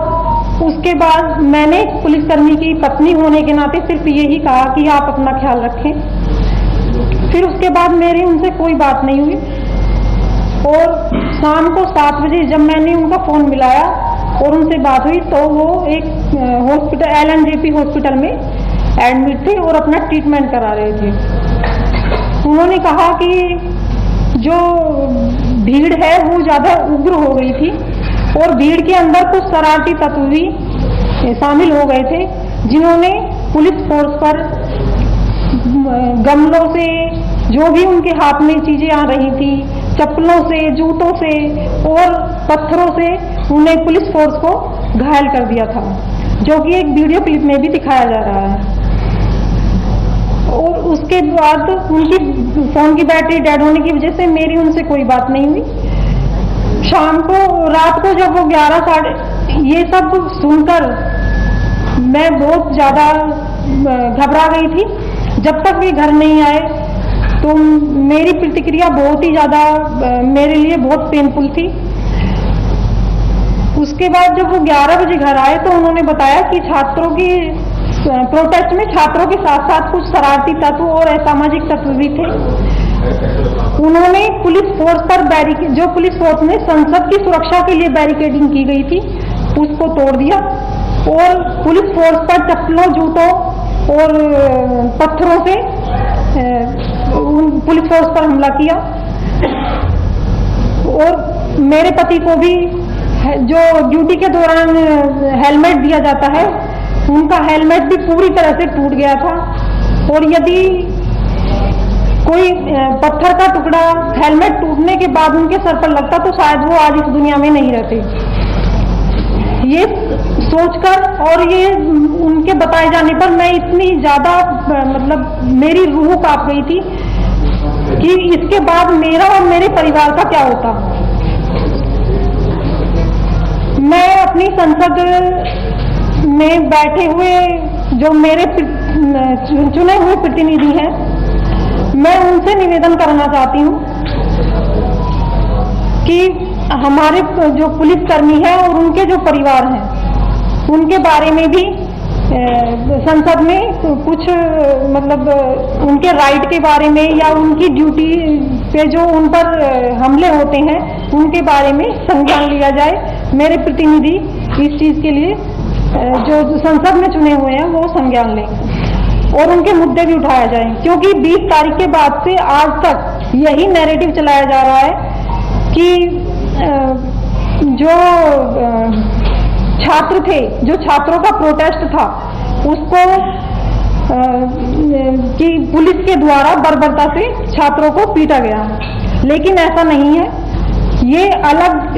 उसके बाद मैंने पुलिसकर्मी की पत्नी होने के नाते सिर्फ यही कहा कि आप अपना ख्याल रखें। फिर उसके बाद मेरी उनसे कोई बात नहीं हुई। और शाम को 7 बजे जब मैंने उनका फोन मिलाया और उनसे बात हुई तो वो एक हॉस्पिटल LNJP हॉस्पिटल में एडमिट थे और अपना ट्रीटमेंट करा रहे थे। उन्होंने कहा कि जो भीड़ है वो ज़्यादा उग्र हो गई थी और भीड़ के अंदर कुछ शरारती तत्व भी शामिल हो गए थे, जिन्होंने पुलिस फोर्स पर गमलों से, जो भी उनके हाथ में चीजें आ रही थी, चप्पलों से, जूतों से और पत्थरों से उन्हें पुलिस फोर्स को घायल कर दिया था, जो कि एक वीडियो क्लिप में भी दिखाया जा रहा है। और उसके बाद उनकी फोन की बैटरी डेड होने की वजह से मेरी उनसे कोई बात नहीं हुई। शाम को, रात को जब वो 11 साढ़े, ये सब सुनकर मैं बहुत ज्यादा घबरा गई थी। जब तक वे घर नहीं आए तो मेरी प्रतिक्रिया बहुत ही ज्यादा मेरे लिए बहुत पेनफुल थी। उसके बाद जब वो 11 बजे घर आए तो उन्होंने बताया कि छात्रों की प्रोटेस्ट में छात्रों के साथ साथ कुछ शरारती तत्व और असामाजिक तत्व भी थे। उन्होंने पुलिस फोर्स पर जो पुलिस फोर्स ने संसद की सुरक्षा के लिए बैरिकेडिंग की गई थी उसको तोड़ दिया और पुलिस फोर्स पर चप्पलों, जूतों और पत्थरों से पुलिस फोर्स पर हमला किया। और मेरे पति को भी जो ड्यूटी के दौरान हेलमेट दिया जाता है, उनका हेलमेट भी पूरी तरह से टूट गया था। और यदि कोई पत्थर का टुकड़ा हेलमेट टूटने के बाद उनके सर पर लगता तो शायद वो आज इस दुनिया में नहीं रहते। ये सोचकर और ये उनके बताए जाने पर मैं इतनी ज्यादा मतलब मेरी रूह कांप गई थी कि इसके बाद मेरा और मेरे परिवार का क्या होता। मैं अपनी संसद में बैठे हुए जो मेरे चुने हुए प्रतिनिधि हैं, मैं उनसे निवेदन करना चाहती हूँ कि हमारे जो पुलिसकर्मी है और उनके जो परिवार हैं, उनके बारे में भी संसद में कुछ मतलब उनके राइट के बारे में या उनकी ड्यूटी पे जो उन पर हमले होते हैं उनके बारे में संज्ञान लिया जाए। मेरे प्रतिनिधि इस चीज के लिए जो संसद में चुने हुए हैं वो संज्ञान लें और उनके मुद्दे भी उठाया जाए, क्योंकि 20 तारीख के बाद से आज तक यही नैरेटिव चलाया जा रहा है कि जो छात्र थे, जो छात्रों का प्रोटेस्ट था, उसको कि पुलिस के द्वारा बर्बरता से छात्रों को पीटा गया। लेकिन ऐसा नहीं है, ये अलग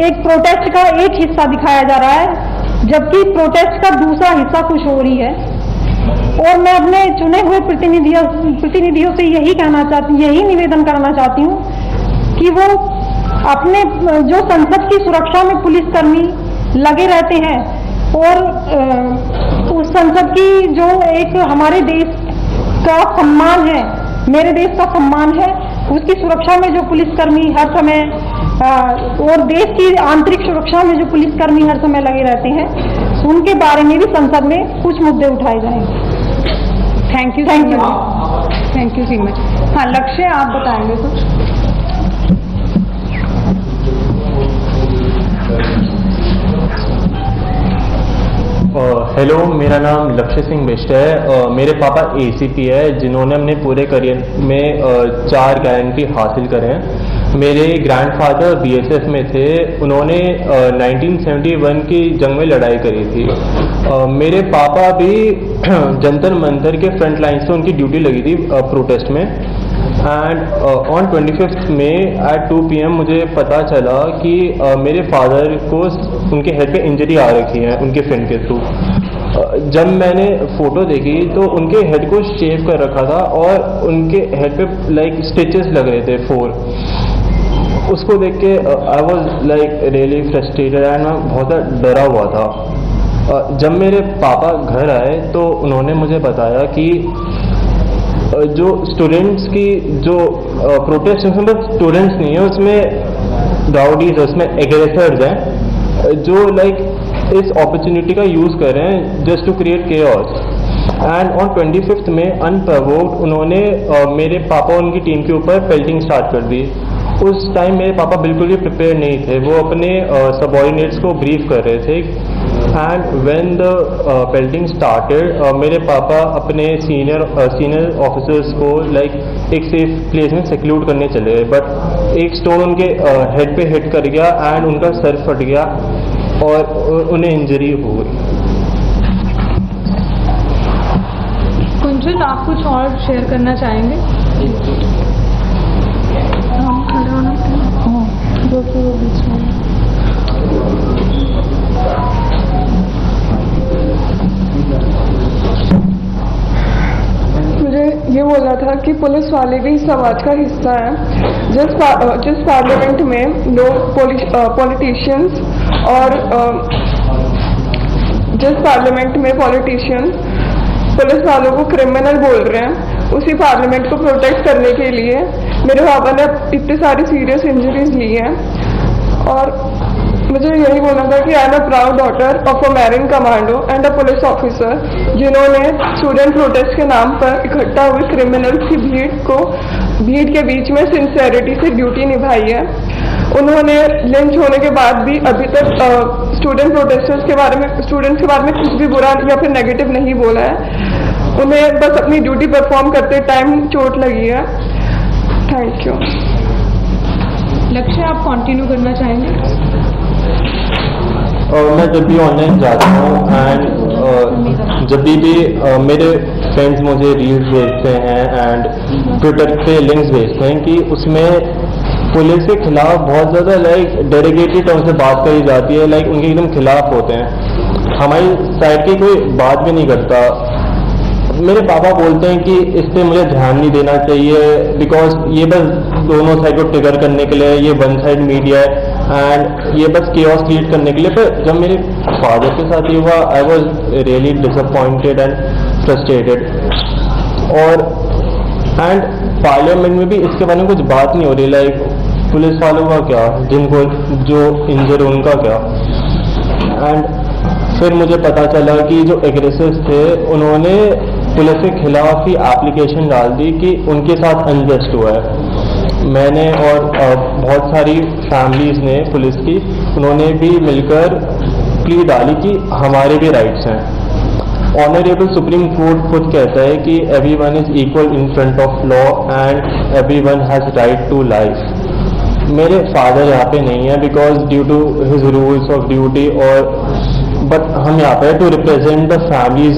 एक प्रोटेस्ट का एक हिस्सा दिखाया जा रहा है, जबकि प्रोटेस्ट का दूसरा हिस्सा कुछ और ही है। और मैं अपने चुने हुए प्रतिनिधियों से यही निवेदन करना चाहती हूँ कि वो अपने जो संसद की सुरक्षा में पुलिसकर्मी लगे रहते हैं और उस संसद की जो एक हमारे देश का सम्मान है, मेरे देश का सम्मान है, उसकी सुरक्षा में जो पुलिसकर्मी हर समय और देश की आंतरिक सुरक्षा में जो पुलिसकर्मी हर समय लगे रहते हैं, उनके बारे में भी संसद में कुछ मुद्दे उठाए जाएंगे। थैंक यू सीमा। हाँ, लक्ष्य आप बताएंगे कुछ? हेलो, मेरा नाम लक्ष्य सिंह बिष्ट है। मेरे पापा ACP है, जिन्होंने अपने पूरे करियर में 4 गारंटी हासिल करे हैं। मेरे ग्रैंडफादर BSF में थे, उन्होंने 1971 की जंग में लड़ाई करी थी। मेरे पापा भी जंतर मंतर के फ्रंट लाइन से उनकी ड्यूटी लगी थी प्रोटेस्ट में। And on 25 May at 2 PM मुझे पता चला कि मेरे फादर को उनके हेड पे इंजरी आ रखी है उनके फ्रेंड के थ्रू। जब मैंने फोटो देखी तो उनके हेड को शेव कर रखा था और उनके हेड पे लाइक स्टिचेस लग रहे थे 4। उसको देख के I was like really frustrated and मैं बहुत डरा हुआ था। जब मेरे पापा घर आए तो उन्होंने मुझे बताया कि जो स्टूडेंट्स की जो प्रोटेस्ट है, उसमें स्टूडेंट्स नहीं है, उसमें राउडीज, उसमें एग्रेसर्स हैं जो लाइक इस अपॉर्चुनिटी का यूज़ कर रहे हैं just to create chaos. And on 25 May unprovoked उन्होंने मेरे पापा और उनकी टीम के ऊपर पेल्टिंग स्टार्ट कर दी। उस टाइम मेरे पापा बिल्कुल भी प्रिपेयर नहीं थे, वो अपने सबऑर्डिनेट्स को ब्रीफ कर रहे थे। And when the pelting started, मेरे पापा अपने सीनियर ऑफिसर्स को लाइक एक सेफ प्लेस में सेक्लूड करने चले गए, बट एक स्टोन उनके हेड पे हिट कर गया एंड उनका सर फट गया और उन्हें इंजरी हो गई। कुंजल, आप कुछ और शेयर करना चाहेंगे? मुझे ये बोलना था कि पुलिस वाले भी समाज का हिस्सा है। जिस पार्लियामेंट में लोग पॉलिटिशियंस और जिस पार्लियामेंट में पॉलिटिशियंस पुलिस वालों को क्रिमिनल बोल रहे हैं, उसी पार्लियामेंट को प्रोटेक्ट करने के लिए मेरे पापा ने इतनी सारी सीरियस इंजरीज ली हैं। और मुझे यही बोलना था कि I am a proud daughter of a marine commando and a police officer, जिन्होंने स्टूडेंट प्रोटेस्ट के नाम पर इकट्ठा हुए क्रिमिनल्स की भीड़ के बीच में सिंसेरिटी से ड्यूटी निभाई है। उन्होंने लिंच होने के बाद भी अभी तक स्टूडेंट्स के बारे में कुछ भी बुरा या फिर नेगेटिव नहीं बोला है। उन्हें बस अपनी ड्यूटी परफॉर्म करते टाइम चोट लगी है। Thank you. लक्ष्य आप कंटिन्यू करना चाहेंगे? मैं जब भी ऑनलाइन जाता हूँ एंड जब भी मेरे फ्रेंड्स मुझे रील्स भेजते हैं एंड ट्विटर पे लिंक्स भेजते हैं कि उसमें पुलिस के खिलाफ बहुत ज़्यादा डेरोगेटरी टर्म से बात करी जाती है, उनके एकदम खिलाफ होते हैं, हमारी साइड की कोई बात भी नहीं करता। मेरे पापा बोलते हैं कि इस पर मुझे ध्यान नहीं देना चाहिए बिकॉज ये बस दोनों साइड को ट्रिगर करने के लिए, ये वन साइड मीडिया है एंड ये बस केओस क्रिएट करने के लिए। पर जब मेरे फादर के साथ ये हुआ I was really disappointed and frustrated. और एंड पार्लियामेंट में भी इसके बारे में कुछ बात नहीं हो रही, पुलिस वालों का क्या, जिनको जो इंजर उनका क्या। एंड फिर मुझे पता चला कि जो एग्रेसर्स थे उन्होंने पुलिस के खिलाफ ही एप्लीकेशन डाल दी कि उनके साथ अनजस्ट हुआ है। मैंने और बहुत सारी फैमिलीज ने पुलिस की, उन्होंने भी मिलकर प्ली डाली कि हमारे भी राइट्स हैं। ऑनरेबल सुप्रीम कोर्ट खुद कहता है कि everyone is equal in front of law and everyone has right to life. मेरे फादर यहाँ पे नहीं है because due to his rules of duty, और बट हम यहाँ पे टू रिप्रेजेंट द फैमिलीज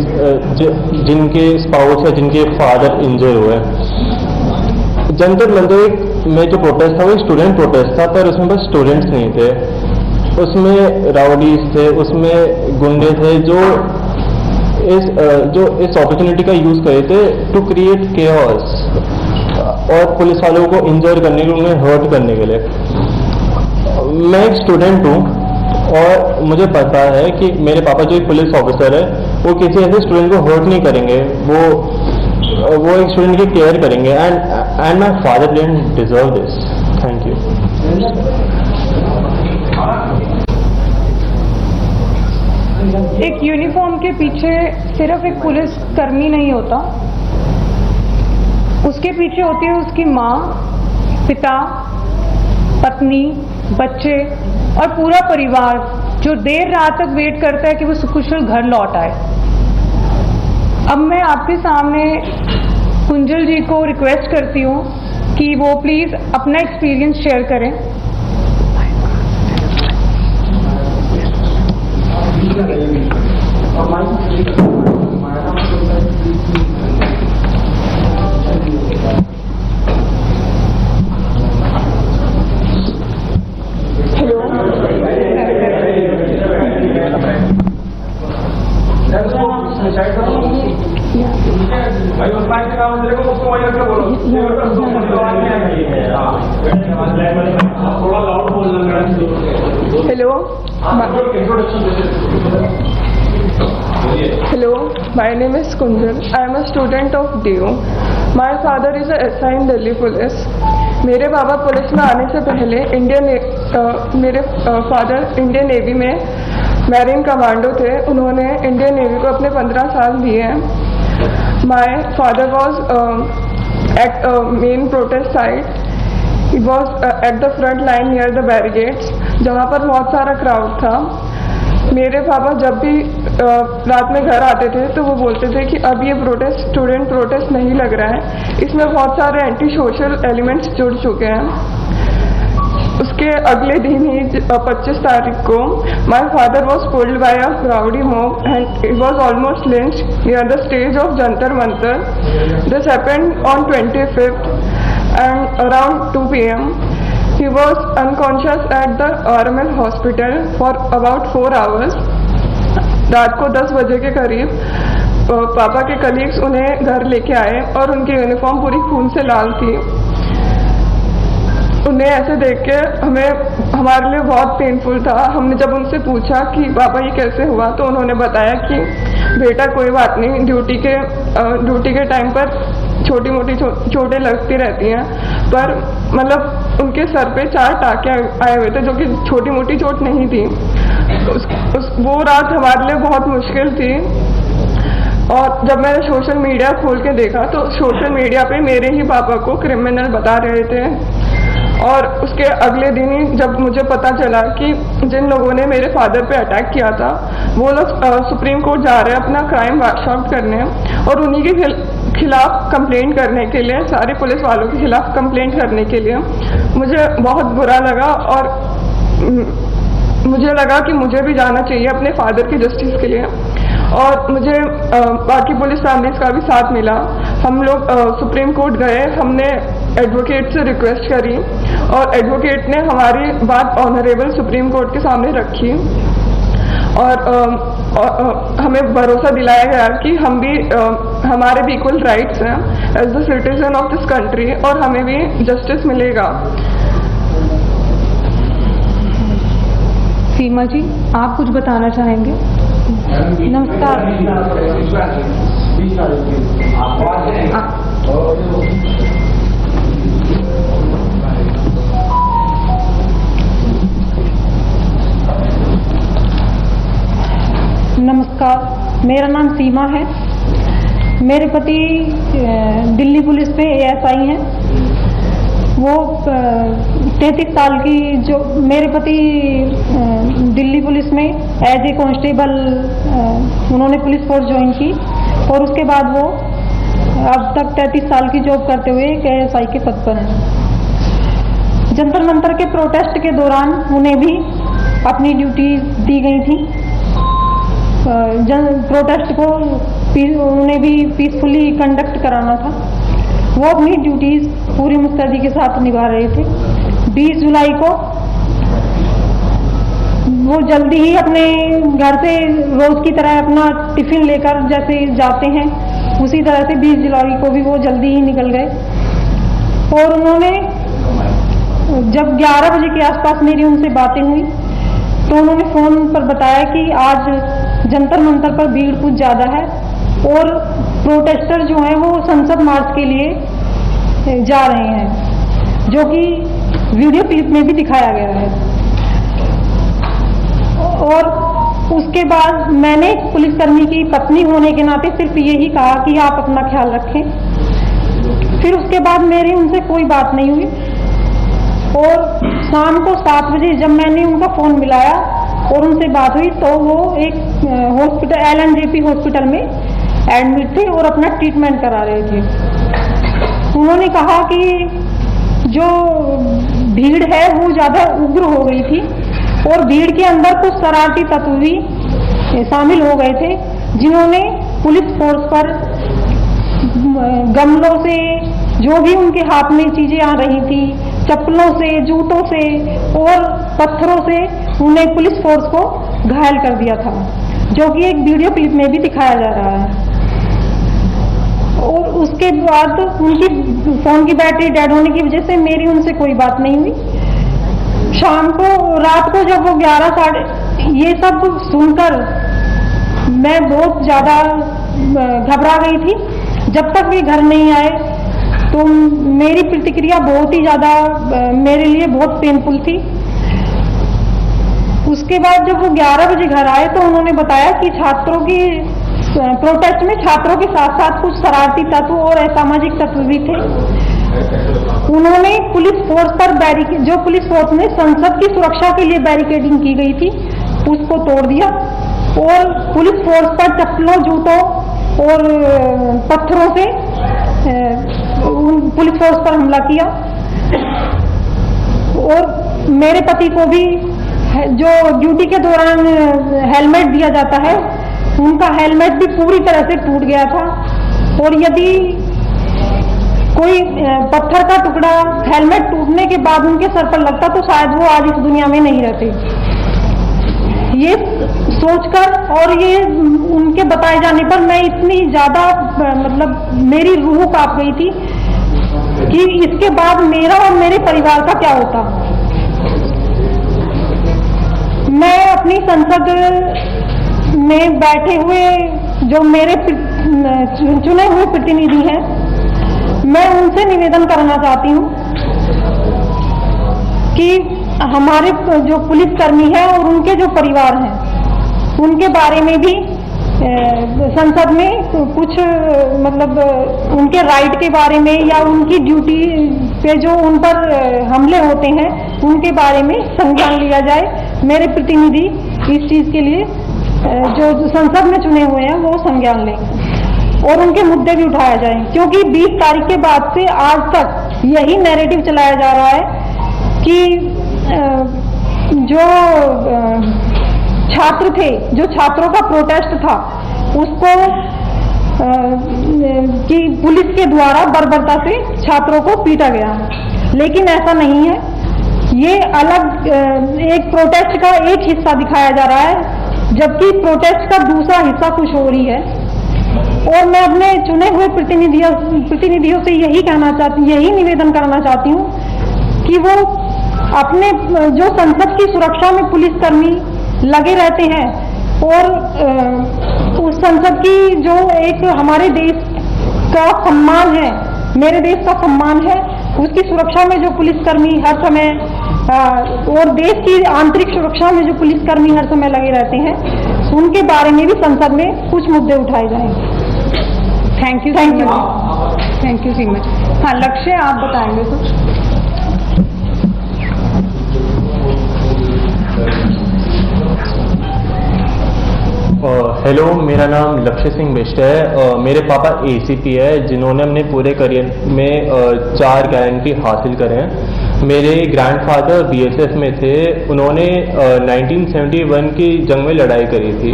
जिनके स्पाउस है, जिनके फादर इंजर हुए। जंतर मंतर में जो प्रोटेस्ट था वो स्टूडेंट प्रोटेस्ट था, पर उसमें बस स्टूडेंट्स नहीं थे, उसमें राउडीज थे, उसमें गुंडे थे जो इस अपॉर्चुनिटी का यूज करे थे टू क्रिएट केओस और पुलिस वालों को इंजर करने के लिए, उन्हें हर्ट करने के लिए। मैं एक स्टूडेंट हूँ और मुझे पता है कि मेरे पापा जो एक पुलिस ऑफिसर है वो किसी ऐसे स्टूडेंट को हर्ट नहीं करेंगे, वो एक स्टूडेंट की केयर करेंगे and my father didn't deserve this. Thank you. एक यूनिफॉर्म के पीछे सिर्फ एक पुलिस कर्मी नहीं होता, उसके पीछे होती है उसकी माँ, पिता, पत्नी, बच्चे और पूरा परिवार जो देर रात तक वेट करता है कि वो सुकुशल घर लौट आए। अब मैं आपके सामने कुंजल जी को रिक्वेस्ट करती हूँ कि वो प्लीज अपना एक्सपीरियंस शेयर करें। Hello, my name is Kunjal. I am a student of DU. My father is a SI in Delhi Police. मेरे बाबा पुलिस में आने से पहले मेरे फादर इंडियन नेवी में मैरीन कमांडो थे। उन्होंने इंडियन नेवी को अपने 15 साल दिए हैं। My father was at main protest site. He was at the front line near the barricades, जहाँ पर बहुत सारा क्राउड था। मेरे पापा जब भी रात में घर आते थे तो वो बोलते थे कि अब ये प्रोटेस्ट स्टूडेंट प्रोटेस्ट नहीं लग रहा है, इसमें बहुत सारे एंटी सोशल एलिमेंट्स जुड़ चुके हैं। उसके अगले दिन ही 25 तारीख को my father was pulled bye a rowdy mob and he was almost lynched near the stage of Jantar Mantar. This happened on 25th and around 2 p.m. He was unconscious at the RML hospital for about 4 hours. रात को 10 बजे के करीब पापा के कलीग्स उन्हें घर लेके आए और उनकी यूनिफॉर्म पूरी खून से लाल थी। उन्हें ऐसे देख के हमारे लिए बहुत पेनफुल था। हमने जब उनसे पूछा कि पापा ये कैसे हुआ तो उन्होंने बताया कि बेटा कोई बात नहीं, ड्यूटी के टाइम पर छोटी मोटी चोटें लगती रहती हैं, पर मतलब उनके सर पे 4 टाँके आए हुए थे जो कि छोटी मोटी चोट नहीं थी। वो रात हमारे लिए बहुत मुश्किल थी। और जब मैंने सोशल मीडिया खोल के देखा तो सोशल मीडिया पे मेरे ही पापा को क्रिमिनल बता रहे थे और उसके अगले दिन ही जब मुझे पता चला कि जिन लोगों ने मेरे फादर पे अटैक किया था वो लोग सुप्रीम कोर्ट जा रहे हैं अपना क्राइम वॉश आउट करने, और उन्हीं के खिलाफ कंप्लेंट करने के लिए, सारे पुलिस वालों के खिलाफ कंप्लेंट करने के लिए मुझे बहुत बुरा लगा। और मुझे लगा कि मुझे भी जाना चाहिए अपने फादर की जस्टिस के लिए, और मुझे बाकी पुलिस फैमिलीज का भी साथ मिला। हम लोग सुप्रीम कोर्ट गए, हमने एडवोकेट से रिक्वेस्ट करी और एडवोकेट ने हमारी बात ऑनरेबल सुप्रीम कोर्ट के सामने रखी, और हमें भरोसा दिलाया गया कि हम भी हमारे भी इक्वल राइट्स हैं as the citizen of this country, और हमें भी जस्टिस मिलेगा। सीमा जी, आप कुछ बताना चाहेंगे? नमस्कार। नमस्कार, मेरा नाम सीमा है। मेरे पति दिल्ली पुलिस में ASI हैं। वो 33 साल की, जो मेरे पति दिल्ली पुलिस में एज ए कांस्टेबल उन्होंने पुलिस फोर्स ज्वाइन की, और उसके बाद वो अब तक 33 साल की जॉब करते हुए एक ASI के पद पर हैं। जंतर मंतर के प्रोटेस्ट के दौरान उन्हें भी अपनी ड्यूटी दी गई थी। प्रोटेस्ट को उन्हें भी पीसफुली कंडक्ट कराना था। वो अपनी ड्यूटीज पूरी मुस्तैदी के साथ निभा रहे थे। 20 जुलाई को वो जल्दी ही अपने घर से रोज की तरह अपना टिफिन लेकर जैसे जाते हैं, उसी तरह से 20 जुलाई को भी वो जल्दी ही निकल गए। और उन्होंने जब 11 बजे के आसपास मेरी उनसे बातें हुई तो उन्होंने फोन पर बताया कि आज जंतर मंतर पर भीड़ कुछ ज्यादा है और प्रोटेस्टर जो हैं वो संसद मार्च के लिए जा रहे हैं, जो कि वीडियो क्लिप में भी दिखाया गया है। और उसके बाद मैंने एक पुलिसकर्मी की पत्नी होने के नाते सिर्फ यही कहा कि आप अपना ख्याल रखें। फिर उसके बाद मेरी उनसे कोई बात नहीं हुई, और शाम को 7 बजे जब मैंने उनका फोन मिलाया और उनसे बात हुई तो वो एक हॉस्पिटल LNJP हॉस्पिटल में एडमिट थे और अपना ट्रीटमेंट करा रहे थे। उन्होंने कहा कि जो भीड़ है वो ज्यादा उग्र हो गई थी और भीड़ के अंदर कुछ शरारती तत्व भी शामिल हो गए थे, जिन्होंने पुलिस फोर्स पर गमलों से, जो भी उनके हाथ में चीजें आ रही थी, चप्पलों से, जूतों से और पत्थरों से उन्हें पुलिस फोर्स को घायल कर दिया था, जो कि एक वीडियो क्लिप में भी दिखाया जा रहा है। और उसके बाद उनकी फोन की बैटरी डेड होने की वजह से मेरी उनसे कोई बात नहीं हुई। शाम को, रात को जब वो 11 साढ़े, ये सब सुनकर मैं बहुत ज्यादा घबरा गई थी। जब तक वे घर नहीं आए तो मेरी प्रतिक्रिया बहुत ही ज्यादा मेरे लिए बहुत पेनफुल थी। उसके बाद जब वो 11 बजे घर आए तो उन्होंने बताया कि छात्रों की प्रोटेस्ट में छात्रों के साथ साथ कुछ शरारती तत्व और असामाजिक तत्व भी थे। उन्होंने पुलिस फोर्स पर जो पुलिस फोर्स में संसद की सुरक्षा के लिए बैरिकेडिंग की गई थी उसको तोड़ दिया और पुलिस फोर्स पर चप्पलों, जूतों और पत्थरों से पुलिस फोर्स पर हमला किया। और मेरे पति को भी जो ड्यूटी के दौरान हेलमेट दिया जाता है, उनका हेलमेट भी पूरी तरह से टूट गया था। और यदि कोई पत्थर का टुकड़ा हेलमेट टूटने के बाद उनके सर पर लगता तो शायद वो आज इस दुनिया में नहीं रहते। ये सोचकर और ये उनके बताए जाने पर मैं इतनी ज्यादा मतलब मेरी रूह कांप गई थी कि इसके बाद मेरा और मेरे परिवार का क्या होता। मैं अपनी संसद में बैठे हुए जो मेरे चुने हुए प्रतिनिधि हैं, मैं उनसे निवेदन करना चाहती हूँ कि हमारे जो पुलिसकर्मी हैं और उनके जो परिवार हैं, उनके बारे में भी संसद में कुछ मतलब उनके राइट के बारे में या उनकी ड्यूटी पे जो उन पर हमले होते हैं उनके बारे में संज्ञान लिया जाए। मेरे प्रतिनिधि इस चीज़ के लिए जो संसद में चुने हुए हैं वो संज्ञान लें और उनके मुद्दे भी उठाया जाए, क्योंकि 20 तारीख के बाद से आज तक यही नैरेटिव चलाया जा रहा है कि जो छात्र थे, जो छात्रों का प्रोटेस्ट था उसको कि पुलिस के द्वारा बर्बरता से छात्रों को पीटा गया, लेकिन ऐसा नहीं है। ये अलग एक प्रोटेस्ट का एक हिस्सा दिखाया जा रहा है, जबकि प्रोटेस्ट का दूसरा हिस्सा कुछ और ही है। और मैं अपने चुने हुए प्रतिनिधियों से यही निवेदन करना चाहती हूँ कि वो अपने जो संसद की सुरक्षा में पुलिसकर्मी लगे रहते हैं और उस संसद की जो एक हमारे देश का सम्मान है, मेरे देश का सम्मान है, उसकी सुरक्षा में जो पुलिसकर्मी हर समय और देश की आंतरिक सुरक्षा में जो पुलिसकर्मी हर समय लगे रहते हैं, उनके बारे में भी संसद में कुछ मुद्दे उठाए जाएं। थैंक यू सीमा। हाँ, लक्ष्य आप बताएंगे कुछ? हेलो, मेरा नाम लक्ष्य सिंह बिष्ट है। मेरे पापा ACP है, जिन्होंने अपने पूरे करियर में 4 गारंटी हासिल करे हैं। मेरे ग्रैंडफादर BSF में थे, उन्होंने 1971 की जंग में लड़ाई करी थी।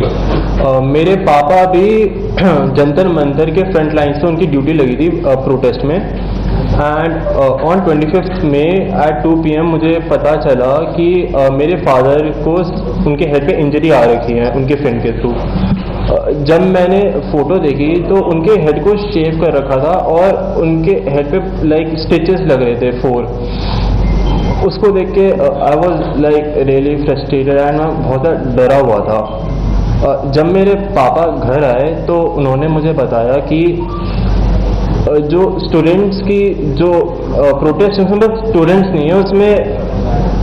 मेरे पापा भी जंतर मंतर के फ्रंट लाइन से उनकी ड्यूटी लगी थी प्रोटेस्ट में। And on 25 May at 2 PM मुझे पता चला कि मेरे फादर को उनके हेड पे इंजरी आ रखी है उनके फ्रेंड के थ्रू। जब मैंने फोटो देखी तो उनके हेड को शेव कर रखा था और उनके हेड पे लाइक स्टिचेस लग रहे थे 4। उसको देख के I was like really frustrated and मैं बहुत डरा हुआ था। जब मेरे पापा घर आए तो उन्होंने मुझे बताया कि जो स्टूडेंट्स की जो प्रोटेस्ट, उसमें बस स्टूडेंट्स नहीं है, उसमें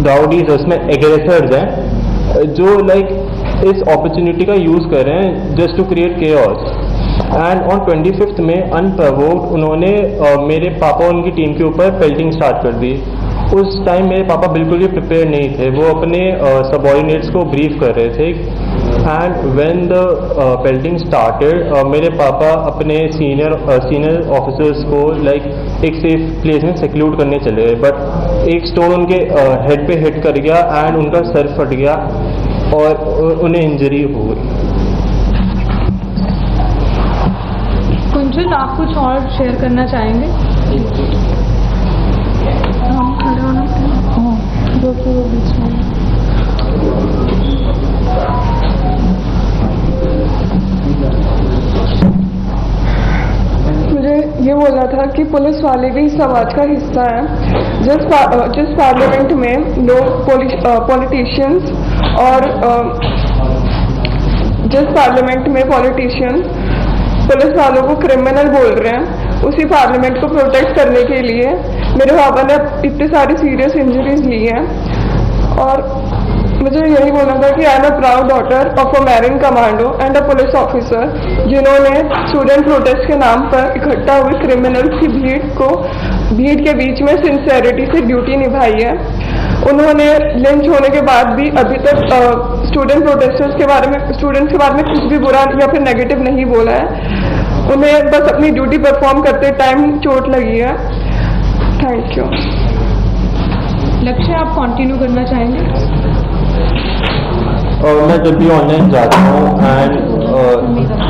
राउडीज, उसमें एग्रेसर्स हैं जो लाइक इस अपॉर्चुनिटी का यूज़ कर रहे हैं just to create chaos. And on 25 May unprovoked उन्होंने मेरे पापा और उनकी टीम के ऊपर पेल्टिंग स्टार्ट कर दी। उस टाइम मेरे पापा बिल्कुल भी प्रिपेयर नहीं थे, वो अपने सबऑर्डिनेट्स को ब्रीफ कर रहे थे। And when the pelting started, मेरे पापा अपने सीनियर ऑफिसर्स को लाइक एक सेफ प्लेस में सिक्यूर करने चले गए, बट एक स्टोन उनके हेड पे हिट कर गया एंड उनका सर फट गया और उन्हें इंजरी हो गई। कुंजन, आप कुछ और शेयर करना चाहेंगे? मुझे ये बोलना था कि पुलिस वाले भी समाज का हिस्सा हैं। जिस पार्लियामेंट में लोग पॉलिटिशियंस और जिस पार्लियामेंट में पॉलिटिशियंस पुलिस वालों को क्रिमिनल बोल रहे हैं, उसी पार्लियामेंट को प्रोटेक्ट करने के लिए मेरे पापा ने इतनी सारी सीरियस इंजरीज ली हैं। और मुझे यही बोलना था कि I am a proud daughter of a marine commando and a police officer, जिन्होंने स्टूडेंट प्रोटेस्ट के नाम पर इकट्ठा हुए क्रिमिनल्स की भीड़ के बीच में सिंसेरिटी से ड्यूटी निभाई है। उन्होंने लिंच होने के बाद भी अभी तक स्टूडेंट्स के बारे में कुछ भी बुरा या फिर नेगेटिव नहीं बोला है। उन्हें बस अपनी ड्यूटी परफॉर्म करते टाइम चोट लगी है। Thank you. लक्ष्य, आप कंटिन्यू करना चाहेंगे? मैं जब भी ऑनलाइन जाता हूँ एंड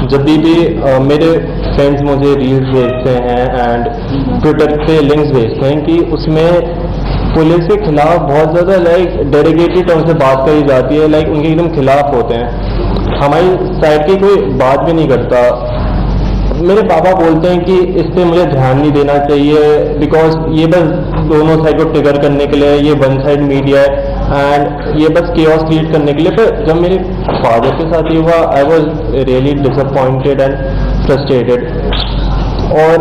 जब भी मेरे फ्रेंड्स मुझे रील्स भेजते हैं एंड ट्विटर पे लिंक्स भेजते हैं कि उसमें पुलिस के खिलाफ बहुत ज़्यादा लाइक डेडिकेटेड टर्म से बात करी जाती है, लाइक उनके एकदम खिलाफ होते हैं, हमारी साइड की कोई बात भी नहीं करता। मेरे पापा बोलते हैं कि इस पर मुझे ध्यान नहीं देना चाहिए बिकॉज ये बस दोनों साइड को ट्रिगर करने के लिए, ये वन साइड मीडिया है एंड ये बस केओस क्रिएट करने के लिए। पर जब मेरे फादर के साथ ये हुआ, I was really disappointed and frustrated. और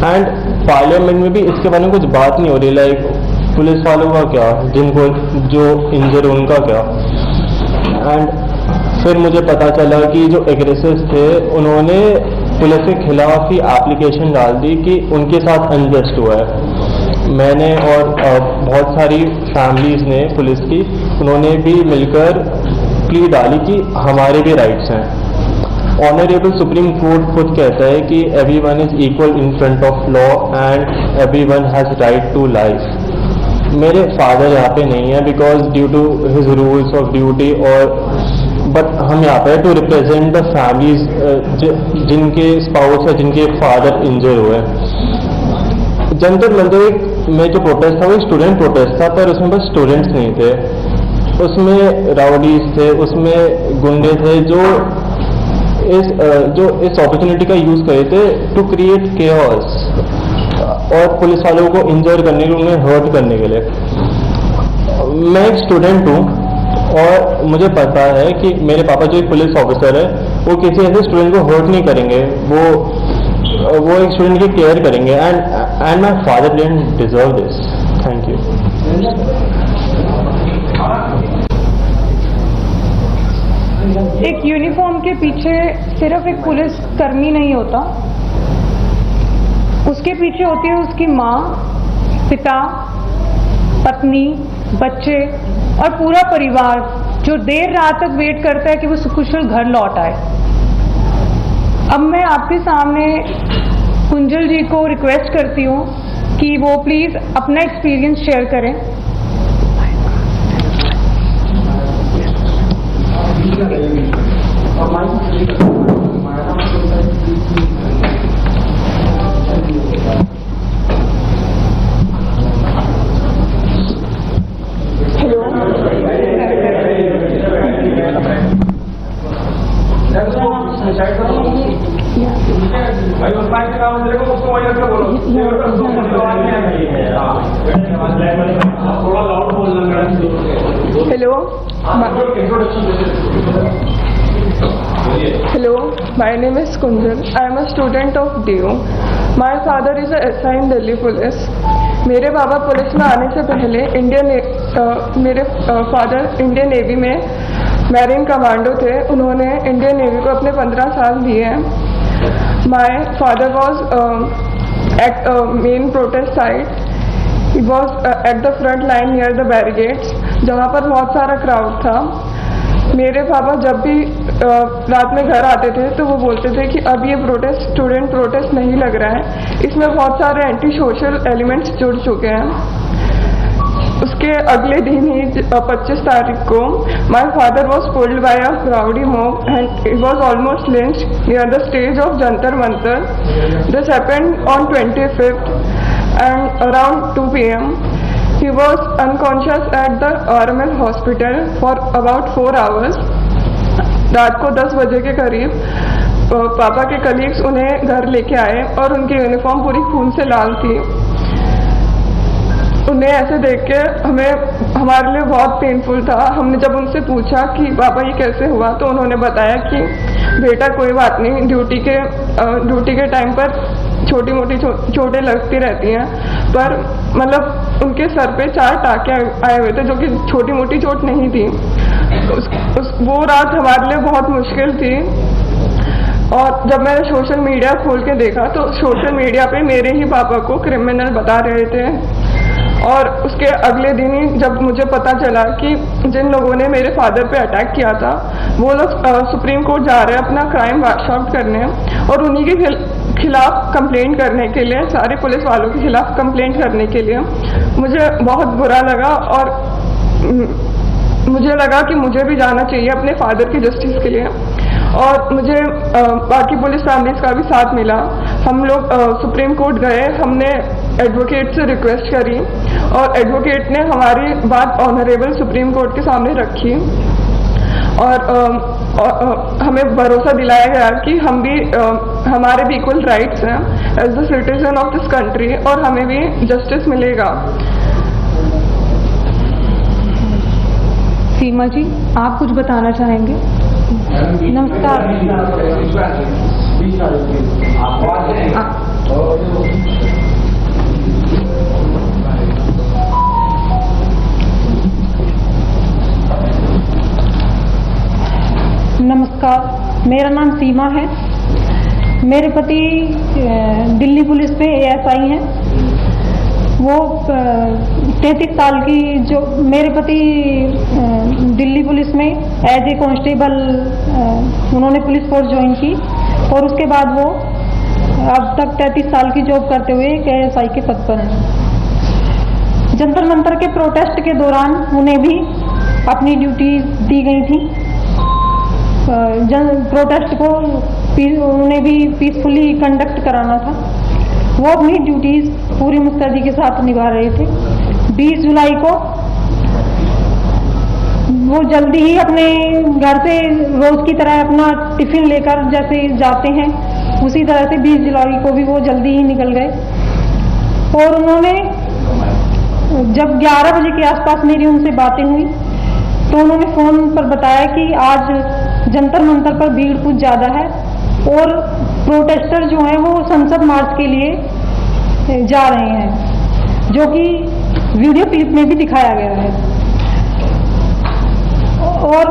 एंड पार्लियामेंट में भी इसके बारे में कुछ बात नहीं हो रही, लाइक पुलिस वालों का क्या, जिनको जो इंजर उनका क्या। एंड फिर मुझे पता चला कि जो एग्रेसर्स थे उन्होंने पुलिस के खिलाफ ही एप्लीकेशन डाल दी कि उनके साथ अनजस्ट हुआ है। मैंने और बहुत सारी फैमिलीज़ ने पुलिस की, उन्होंने भी मिलकर प्ली डाली कि हमारे भी राइट्स हैं। ऑनरेबल सुप्रीम कोर्ट खुद कहता है कि everyone is equal in front of law and everyone has right to life. मेरे फादर यहाँ पे नहीं है because due to his rules of duty, और बट हम यहाँ पे टू रिप्रेजेंट द फैमिलीज जिनके स्पाउस या जिनके फादर इंजर हुए। जंतर मंतर में जो प्रोटेस्ट था वो स्टूडेंट प्रोटेस्ट था, पर उसमें बस स्टूडेंट्स नहीं थे, उसमें राउडीज थे, उसमें गुंडे थे जो इस अपॉर्चुनिटी का यूज़ करे थे टू क्रिएट केओस और पुलिस वालों को इंजर करने के लिए, उन्हें हर्ट करने के लिए। मैं एक स्टूडेंट हूँ और मुझे पता है कि मेरे पापा जो एक पुलिस ऑफिसर है वो किसी ऐसे स्टूडेंट को हर्ट नहीं करेंगे, वो एक स्टूडेंट की केयर करेंगे, and my father didn't deserve this. Thank you. एक यूनिफॉर्म के पीछे सिर्फ एक पुलिस कर्मी नहीं होता, उसके पीछे होती है उसकी माँ, पिता, पत्नी, बच्चे और पूरा परिवार जो देर रात तक वेट करता है कि वो सुकुशल घर लौट आए। अब मैं आपके सामने कुंजल जी को रिक्वेस्ट करती हूँ कि वो प्लीज अपना एक्सपीरियंस शेयर करें। Hello, my name is Kunjal. I am a student of DU. My father is a SI in Delhi Police. मेरे बाबा पुलिस में आने से पहले मेरे फादर इंडियन नेवी में मैरीन कमांडो थे। उन्होंने इंडियन नेवी को अपने 15 साल दिए हैं। My father was at main protest site. He was at the front line near the barricades, जहाँ पर बहुत सारा क्राउड था। मेरे पापा जब भी रात में घर आते थे तो वो बोलते थे कि अब ये प्रोटेस्ट स्टूडेंट प्रोटेस्ट नहीं लग रहा है, इसमें बहुत सारे एंटी सोशल एलिमेंट्स जुड़ चुके हैं। उसके अगले दिन ही 25 तारीख को my father was pulled bye a crowdy mob and he was almost lynched near the stage of Jantar Mantar. This happened on 25th and around 2 p.m. he was unconscious at the RML hospital for about 4 hours. रात को 10 बजे के करीब पापा के कलीग्स उन्हें घर लेके आए और उनकी यूनिफॉर्म पूरी खून से लाल थी। उन्हें ऐसे देख के हमारे लिए बहुत पेनफुल था। हमने जब उनसे पूछा कि पापा ये कैसे हुआ तो उन्होंने बताया कि बेटा कोई बात नहीं, ड्यूटी के टाइम पर छोटी मोटी चोटें लगती रहती हैं, पर मतलब उनके सर पे 4 टाँके आए हुए थे जो कि छोटी मोटी चोट नहीं थी। वो रात हमारे लिए बहुत मुश्किल थी। और जब मैंने सोशल मीडिया खोल के देखा तो सोशल मीडिया पे मेरे ही पापा को क्रिमिनल बता रहे थे। और उसके अगले दिन ही जब मुझे पता चला कि जिन लोगों ने मेरे फादर पे अटैक किया था वो लोग सुप्रीम कोर्ट जा रहे हैं अपना क्राइम वॉश आउट करने, और उन्हीं के खिलाफ कंप्लेंट करने के लिए, सारे पुलिस वालों के खिलाफ कंप्लेंट करने के लिए मुझे बहुत बुरा लगा। और मुझे लगा कि मुझे भी जाना चाहिए अपने फादर की जस्टिस के लिए, और मुझे बाकी पुलिस फैमिलीज का भी साथ मिला। हम लोग सुप्रीम कोर्ट गए, हमने एडवोकेट से रिक्वेस्ट करी और एडवोकेट ने हमारी बात ऑनरेबल सुप्रीम कोर्ट के सामने रखी, और हमें भरोसा दिलाया गया कि हमारे भी इक्वल राइट्स हैं as the citizen of this country, और हमें भी जस्टिस मिलेगा। सीमा जी, आप कुछ बताना चाहेंगे? नमस्कार। नमस्कार, मेरा नाम सीमा है। मेरे पति दिल्ली पुलिस में ASI हैं। वो 33 साल की, जो मेरे पति दिल्ली पुलिस में एज ए कांस्टेबल उन्होंने पुलिस फोर्स ज्वाइन की और उसके बाद वो अब तक 33 साल की जॉब करते हुए ASI के पद पर हैं। जंतर मंतर के प्रोटेस्ट के दौरान उन्हें भी अपनी ड्यूटी दी गई थी। प्रोटेस्ट को उन्हें भी पीसफुली कंडक्ट कराना था। वो अपनी ड्यूटीज पूरी मुस्तैदी के साथ निभा रहे थे। 20 जुलाई को वो जल्दी ही अपने घर से रोज की तरह अपना टिफिन लेकर जैसे जाते हैं, उसी तरह से 20 जुलाई को भी वो जल्दी ही निकल गए। और उन्होंने जब 11 बजे के आसपास मेरी उनसे बातें हुई तो उन्होंने फोन पर बताया कि आज जंतर मंतर पर भीड़ कुछ ज़्यादा है और प्रोटेस्टर जो हैं वो संसद मार्च के लिए जा रहे हैं, जो कि वीडियो क्लिप में भी दिखाया गया है। और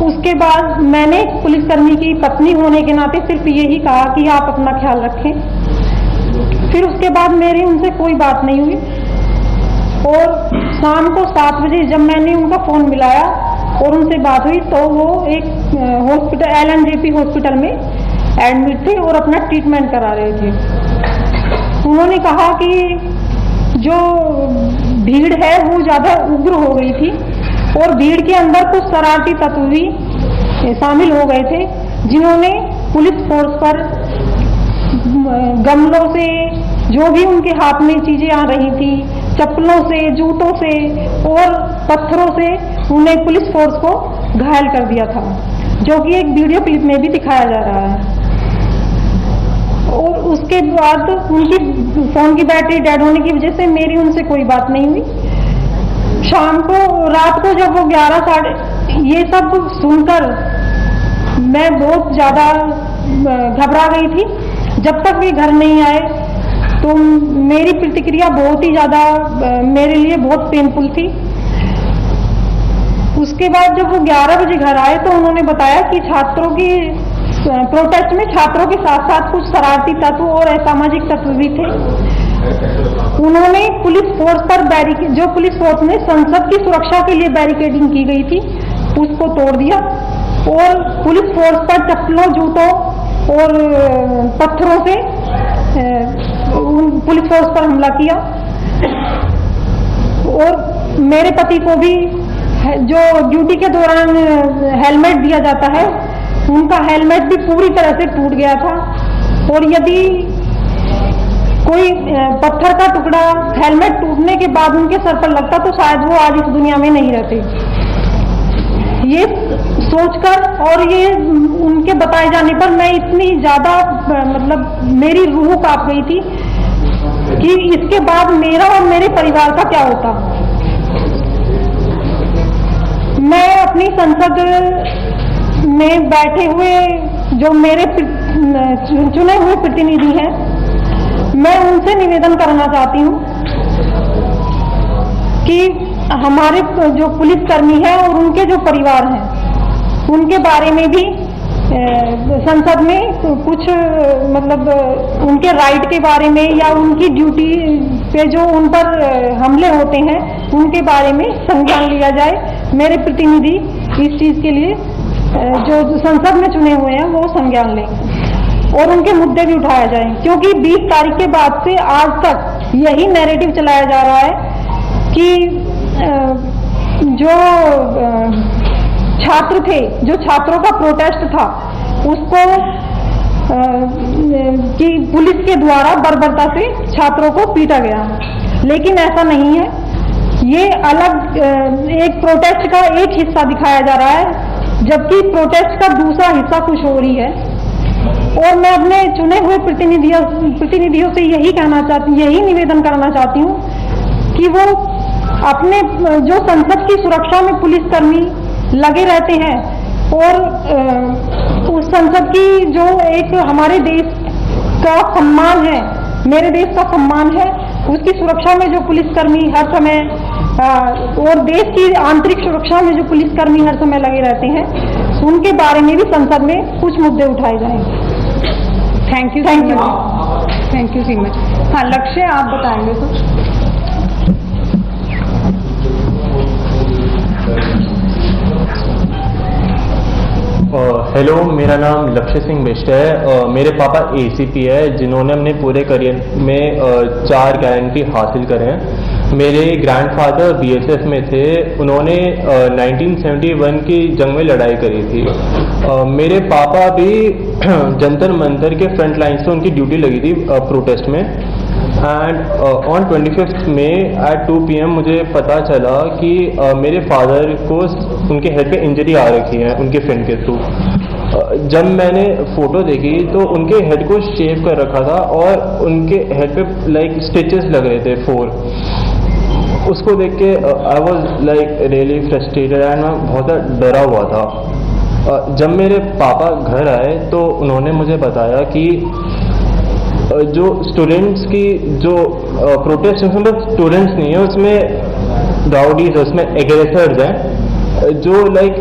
उसके बाद मैंने पुलिसकर्मी की पत्नी होने के नाते सिर्फ यही कहा कि आप अपना ख्याल रखें। फिर उसके बाद मेरी उनसे कोई बात नहीं हुई और शाम को 7 बजे जब मैंने उनका फ़ोन मिलाया और उनसे बात हुई तो वो एक हॉस्पिटल LNJP हॉस्पिटल में एडमिट थे और अपना ट्रीटमेंट करा रहे थे। उन्होंने कहा कि जो भीड़ है वो ज़्यादा उग्र हो गई थी और भीड़ के अंदर कुछ शरारती तत्व भी शामिल हो गए थे, जिन्होंने पुलिस फोर्स पर गमलों से, जो भी उनके हाथ में चीजें आ रही थी, चप्पलों से, जूतों से और पत्थरों से उन्हें पुलिस फोर्स को घायल कर दिया था, जो कि एक वीडियो क्लिप में भी दिखाया जा रहा है। और उसके बाद उनकी फोन की बैटरी डेड होने की वजह से मेरी उनसे कोई बात नहीं हुई। शाम को, रात को जब वो 11 साढ़े, ये सब सुनकर मैं बहुत ज़्यादा घबरा गई थी। जब तक वे घर नहीं आए तो मेरी प्रतिक्रिया बहुत ही ज़्यादा मेरे लिए बहुत पेनफुल थी। उसके बाद जब वो 11 बजे घर आए तो उन्होंने बताया कि छात्रों की प्रोटेस्ट में छात्रों के साथ साथ कुछ शरारती तत्व और असामाजिक तत्व भी थे। उन्होंने पुलिस फोर्स पर जो पुलिस फोर्स में संसद की सुरक्षा के लिए बैरिकेडिंग की गई थी उसको तोड़ दिया और पुलिस फोर्स पर चप्पलों, जूतों और पत्थरों से पुलिस फोर्स पर हमला किया। और मेरे पति को भी जो ड्यूटी के दौरान हेलमेट दिया जाता है, उनका हेलमेट भी पूरी तरह से टूट गया था और यदि कोई पत्थर का टुकड़ा हेलमेट टूटने के बाद उनके सर पर लगता तो शायद वो आज इस दुनिया में नहीं रहते। ये सोचकर और ये उनके बताए जाने पर मैं इतनी ज़्यादा मतलब मेरी रूह कांप गई थी कि इसके बाद मेरा और मेरे परिवार का क्या होता। मैं अपनी संसद में बैठे हुए जो मेरे चुने हुए प्रतिनिधि हैं, मैं उनसे निवेदन करना चाहती हूँ कि हमारे जो पुलिसकर्मी हैं और उनके जो परिवार हैं उनके बारे में भी संसद में कुछ मतलब उनके राइट के बारे में या उनकी ड्यूटी पे जो उन पर हमले होते हैं उनके बारे में संज्ञान लिया जाए। मेरे प्रतिनिधि इस चीज़ के लिए जो संसद में चुने हुए हैं वो संज्ञान लें और उनके मुद्दे भी उठाए जाएं, क्योंकि 20 तारीख के बाद से आज तक यही नैरेटिव चलाया जा रहा है कि जो छात्र थे, जो छात्रों का प्रोटेस्ट था उसको कि पुलिस के द्वारा बर्बरता से छात्रों को पीटा गया, लेकिन ऐसा नहीं है। ये अलग एक प्रोटेस्ट का एक हिस्सा दिखाया जा रहा है, जबकि प्रोटेस्ट का दूसरा हिस्सा कुछ और ही है। और मैं अपने चुने हुए प्रतिनिधियों से यही निवेदन करना चाहती हूँ कि वो अपने जो संसद की सुरक्षा में पुलिसकर्मी लगे रहते हैं और उस संसद की जो एक हमारे देश का सम्मान है, मेरे देश का सम्मान है, उसकी सुरक्षा में जो पुलिसकर्मी हर समय और देश की आंतरिक सुरक्षा में जो पुलिसकर्मी हर समय लगे रहते हैं, उनके बारे में भी संसद में कुछ मुद्दे उठाए जाएं। Thank you so much. हाँ, लक्ष्य आप बताएंगे तो। हेलो, मेरा नाम लक्ष्य सिंह बिष्ट है। मेरे पापा ACP है, जिन्होंने अपने पूरे करियर में 4 गारंटी हासिल करे हैं। मेरे ग्रैंडफादर BSF में थे। उन्होंने 1971 की जंग में लड़ाई करी थी। मेरे पापा भी जंतर मंतर के फ्रंट लाइन से उनकी ड्यूटी लगी थी प्रोटेस्ट में। And on 25 May at 2 PM मुझे पता चला कि मेरे फादर को उनके हेड पे इंजरी आ रखी है उनके फ्रेंड के थ्रू। जब मैंने फ़ोटो देखी तो उनके हेड को शेव कर रखा था और उनके हेड पे लाइक स्टिचेस लग रहे थे 4। उसको देख के I was like really frustrated and मैं बहुत डरा हुआ था। जब मेरे पापा घर आए तो उन्होंने मुझे बताया कि जो स्टूडेंट्स की जो प्रोटेस्ट है उसमें स्टूडेंट्स नहीं है, उसमें राउडीज, उसमें एग्रेसर्स हैं जो लाइक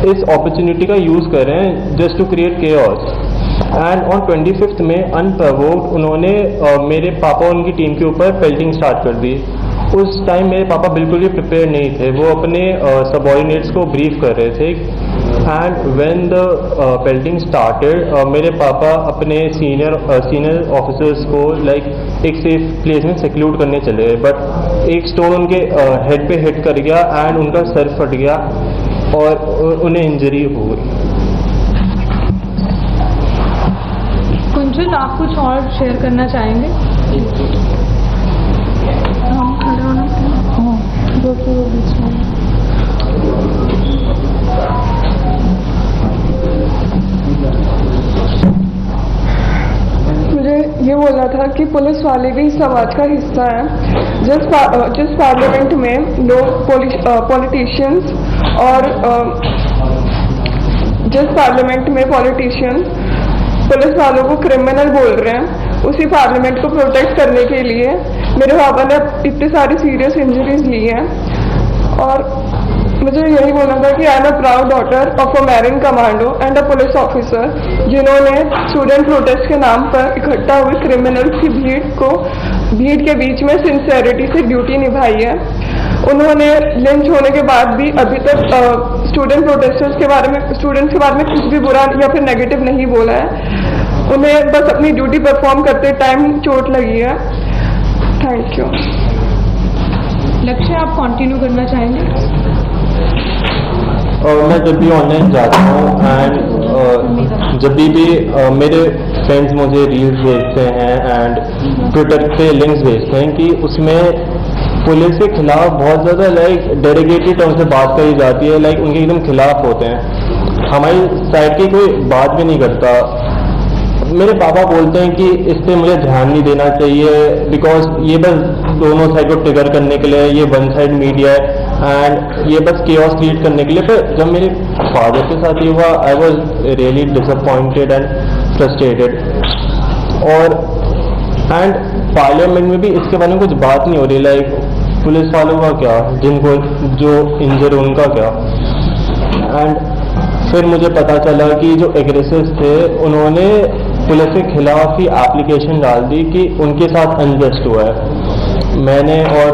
इस अपॉर्चुनिटी का यूज़ कर रहे हैं just to create chaos. And on 25 May unprovoked उन्होंने मेरे पापा और उनकी टीम के ऊपर पेल्टिंग स्टार्ट कर दी। उस टाइम मेरे पापा बिल्कुल भी प्रिपेयर नहीं थे। वो अपने सबऑर्डिनेट्स को ब्रीफ कर रहे थे। And when the pelting started मेरे पापा अपने सीनियर ऑफिसर्स को लाइक एक सेफ प्लेस में सिक्यूर करने चले गए, बट एक स्टोन उनके हेड पे हिट कर गया एंड उनका सर फट गया और उन्हें इंजरी हो गई। कुंजल, आप कुछ और शेयर करना चाहेंगे? मुझे ये बोलना था कि पुलिस वाले भी समाज का हिस्सा है। जिस पार्लियामेंट में लोग पॉलिटिशियंस और जिस पार्लियामेंट में पॉलिटिशियंस पुलिस वालों को क्रिमिनल बोल रहे हैं, उसी पार्लियामेंट को प्रोटेक्ट करने के लिए मेरे पापा ने इतनी सारी सीरियस इंजरीज ली हैं। और मुझे यही बोलना था कि I am a proud daughter of a marine commando and a police officer, जिन्होंने स्टूडेंट प्रोटेस्ट के नाम पर इकट्ठा हुए क्रिमिनल्स की भीड़ के बीच में सिंसेरिटी से ड्यूटी निभाई है। उन्होंने लिंच होने के बाद भी अभी तक स्टूडेंट्स के बारे में कुछ भी बुरा या फिर नेगेटिव नहीं बोला है। उन्हें बस अपनी ड्यूटी परफॉर्म करते टाइम चोट लगी है। Thank you. लक्ष्य, आप कंटिन्यू करना चाहेंगे? मैं जब भी ऑनलाइन जाता हूँ एंड जब भी मेरे फ्रेंड्स मुझे रील्स भेजते हैं एंड ट्विटर पे लिंक्स भेजते हैं कि उसमें पुलिस के खिलाफ बहुत ज़्यादा लाइक डेरोगेटरी टर्म से बात करी जाती है, लाइक उनके एकदम खिलाफ होते हैं। हमारी साइड की कोई बात भी नहीं करता। मेरे पापा बोलते हैं कि इस पर मुझे ध्यान नहीं देना चाहिए बिकॉज ये बस दोनों साइड को ट्रिगर करने के लिए, ये वन साइड मीडिया है एंड ये बस केओस क्रिएट करने के लिए। पर जब मेरे फादर के साथ ये हुआ, I was really disappointed and frustrated. और एंड पार्लियामेंट में भी इसके बारे में कुछ बात नहीं हो रही, लाइक पुलिस वालों का क्या, जिनको जो इंजर उनका क्या। एंड फिर मुझे पता चला कि जो एग्रेसर्स थे उन्होंने पुलिस के खिलाफ ही एप्लीकेशन डाल दी कि उनके साथ अनजस्ट हुआ है। मैंने और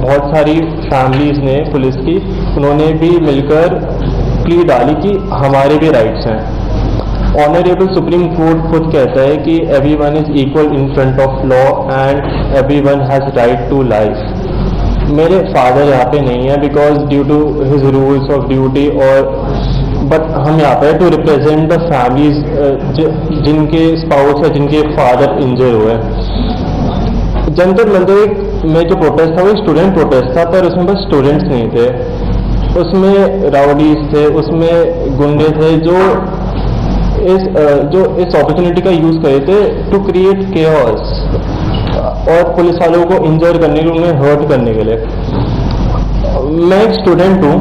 बहुत सारी फैमिलीज ने पुलिस की, उन्होंने भी मिलकर प्ली डाली कि हमारे भी राइट्स हैं। ऑनरेबल सुप्रीम कोर्ट खुद कहता है कि everyone is equal in front of law and everyone has right to life. मेरे फादर यहाँ पे नहीं है because due to his rules of duty, और बट हम यहाँ पे टू रिप्रेजेंट द फैमिलीज जिनके स्पाउस या जिनके फादर इंजर हुए। जंतर मंतर में जो प्रोटेस्ट था वो स्टूडेंट प्रोटेस्ट था, पर उसमें बस स्टूडेंट्स नहीं थे, उसमें राउडीज थे, उसमें गुंडे थे जो इस अपॉर्चुनिटी का यूज करे थे टू क्रिएट केओस और पुलिस वालों को इंजर करने के लिए, उन्हें हर्ट करने के लिए। मैं एक स्टूडेंट हूँ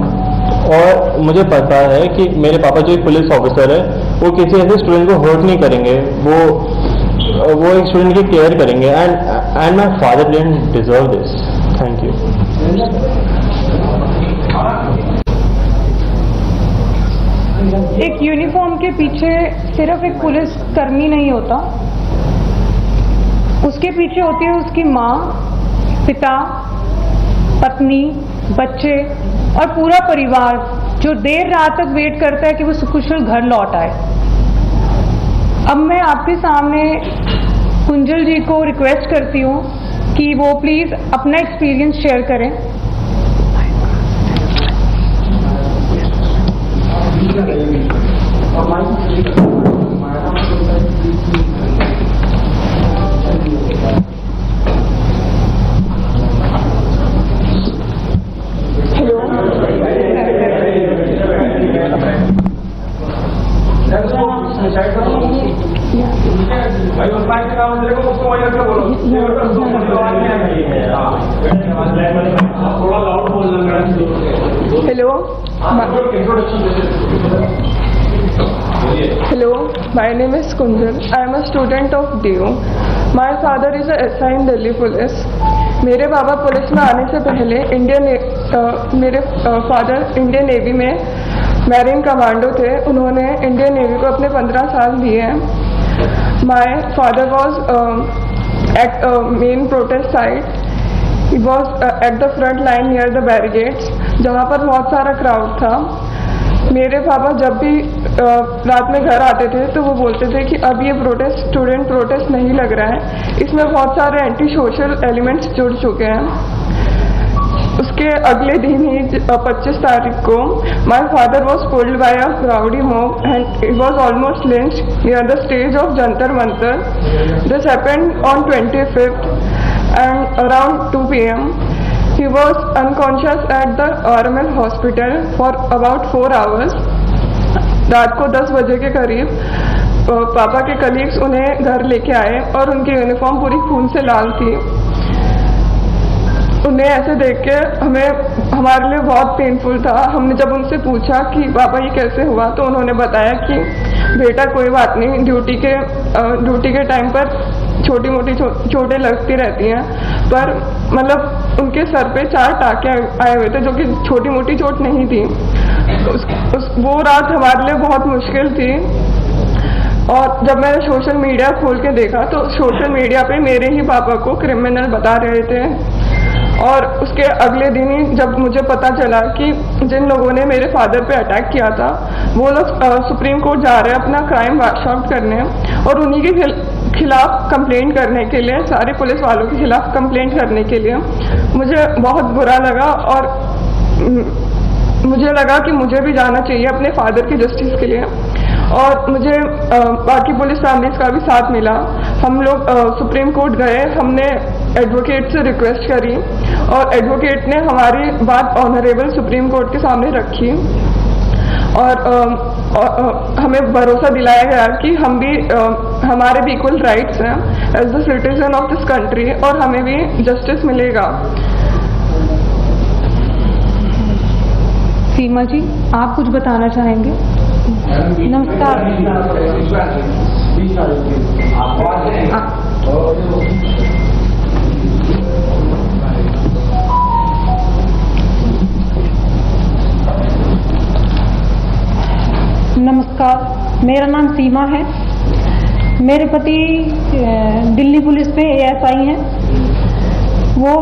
और मुझे पता है कि मेरे पापा जो एक पुलिस ऑफिसर है वो किसी ऐसे स्टूडेंट को हर्ट नहीं करेंगे, वो एक स्टूडेंट की केयर करेंगे। And my father didn't deserve this. Thank you. एक यूनिफॉर्म के पीछे सिर्फ एक पुलिस कर्मी नहीं होता, उसके पीछे होती है उसकी माँ, पिता, पत्नी, बच्चे और पूरा परिवार जो देर रात तक वेट करता है कि वो सुकुशल घर लौट आए। अब मैं आपके सामने कुंजल जी को रिक्वेस्ट करती हूँ कि वो प्लीज़ अपना एक्सपीरियंस शेयर करें। Hello, my name is Kunjal. I am a student of DU. My father is a SI in Delhi Police. मेरे बाबा पुलिस में आने से पहले मेरे फादर इंडियन नेवी में मैरीन कमांडो थे। उन्होंने इंडियन नेवी को अपने 15 साल दिए हैं। My father was at main protest site. He was at the front line near the barricades, जहाँ पर बहुत सारा क्राउड था। मेरे पापा जब भी रात में घर आते थे तो वो बोलते थे कि अब ये स्टूडेंट प्रोटेस्ट नहीं लग रहा है, इसमें बहुत सारे एंटी सोशल एलिमेंट्स जुड़ चुके हैं। उसके अगले दिन ही 25 तारीख को my father was pulled bye a crowdy mob and he was almost lynched near the stage of Jantar Mantar. This happened on 25th and around 2 p.m. He was unconscious at the RML hospital for about 4 hours. रात को 10 बजे के करीब पापा के कलीग्स उन्हें घर लेके आए और उनकी यूनिफॉर्म पूरी खून से लाल थी। उन्हें ऐसे देख के हमारे लिए बहुत पेनफुल था। हमने जब उनसे पूछा कि पापा ये कैसे हुआ, तो उन्होंने बताया कि बेटा कोई बात नहीं, ड्यूटी के टाइम पर छोटी मोटी चोटें लगती रहती हैं, पर मतलब उनके सर पे 4 टाँके आए हुए थे जो कि छोटी मोटी चोट नहीं थी। वो रात हमारे लिए बहुत मुश्किल थी। और जब मैंने सोशल मीडिया खोल के देखा तो सोशल मीडिया पे मेरे ही पापा को क्रिमिनल बता रहे थे। और उसके अगले दिन ही जब मुझे पता चला कि जिन लोगों ने मेरे फादर पे अटैक किया था वो लोग सुप्रीम कोर्ट जा रहे हैं अपना क्राइम वॉश आउट करने, और उन्हीं के खिलाफ कंप्लेंट करने के लिए, सारे पुलिस वालों के खिलाफ कंप्लेंट करने के लिए मुझे बहुत बुरा लगा। और मुझे लगा कि मुझे भी जाना चाहिए अपने फादर की जस्टिस के लिए। और मुझे बाकी पुलिस फैमिलीज का भी साथ मिला। हम लोग सुप्रीम कोर्ट गए, हमने एडवोकेट से रिक्वेस्ट करी और एडवोकेट ने हमारी बात ऑनरेबल सुप्रीम कोर्ट के सामने रखी। और हमें भरोसा दिलाया गया कि हम भी हमारे भी इक्वल राइट्स हैं as the citizen of this country, और हमें भी जस्टिस मिलेगा। सीमा जी, आप कुछ बताना चाहेंगे? नमस्कार। नमस्कार, मेरा नाम सीमा है। मेरे पति दिल्ली पुलिस में ASI हैं। वो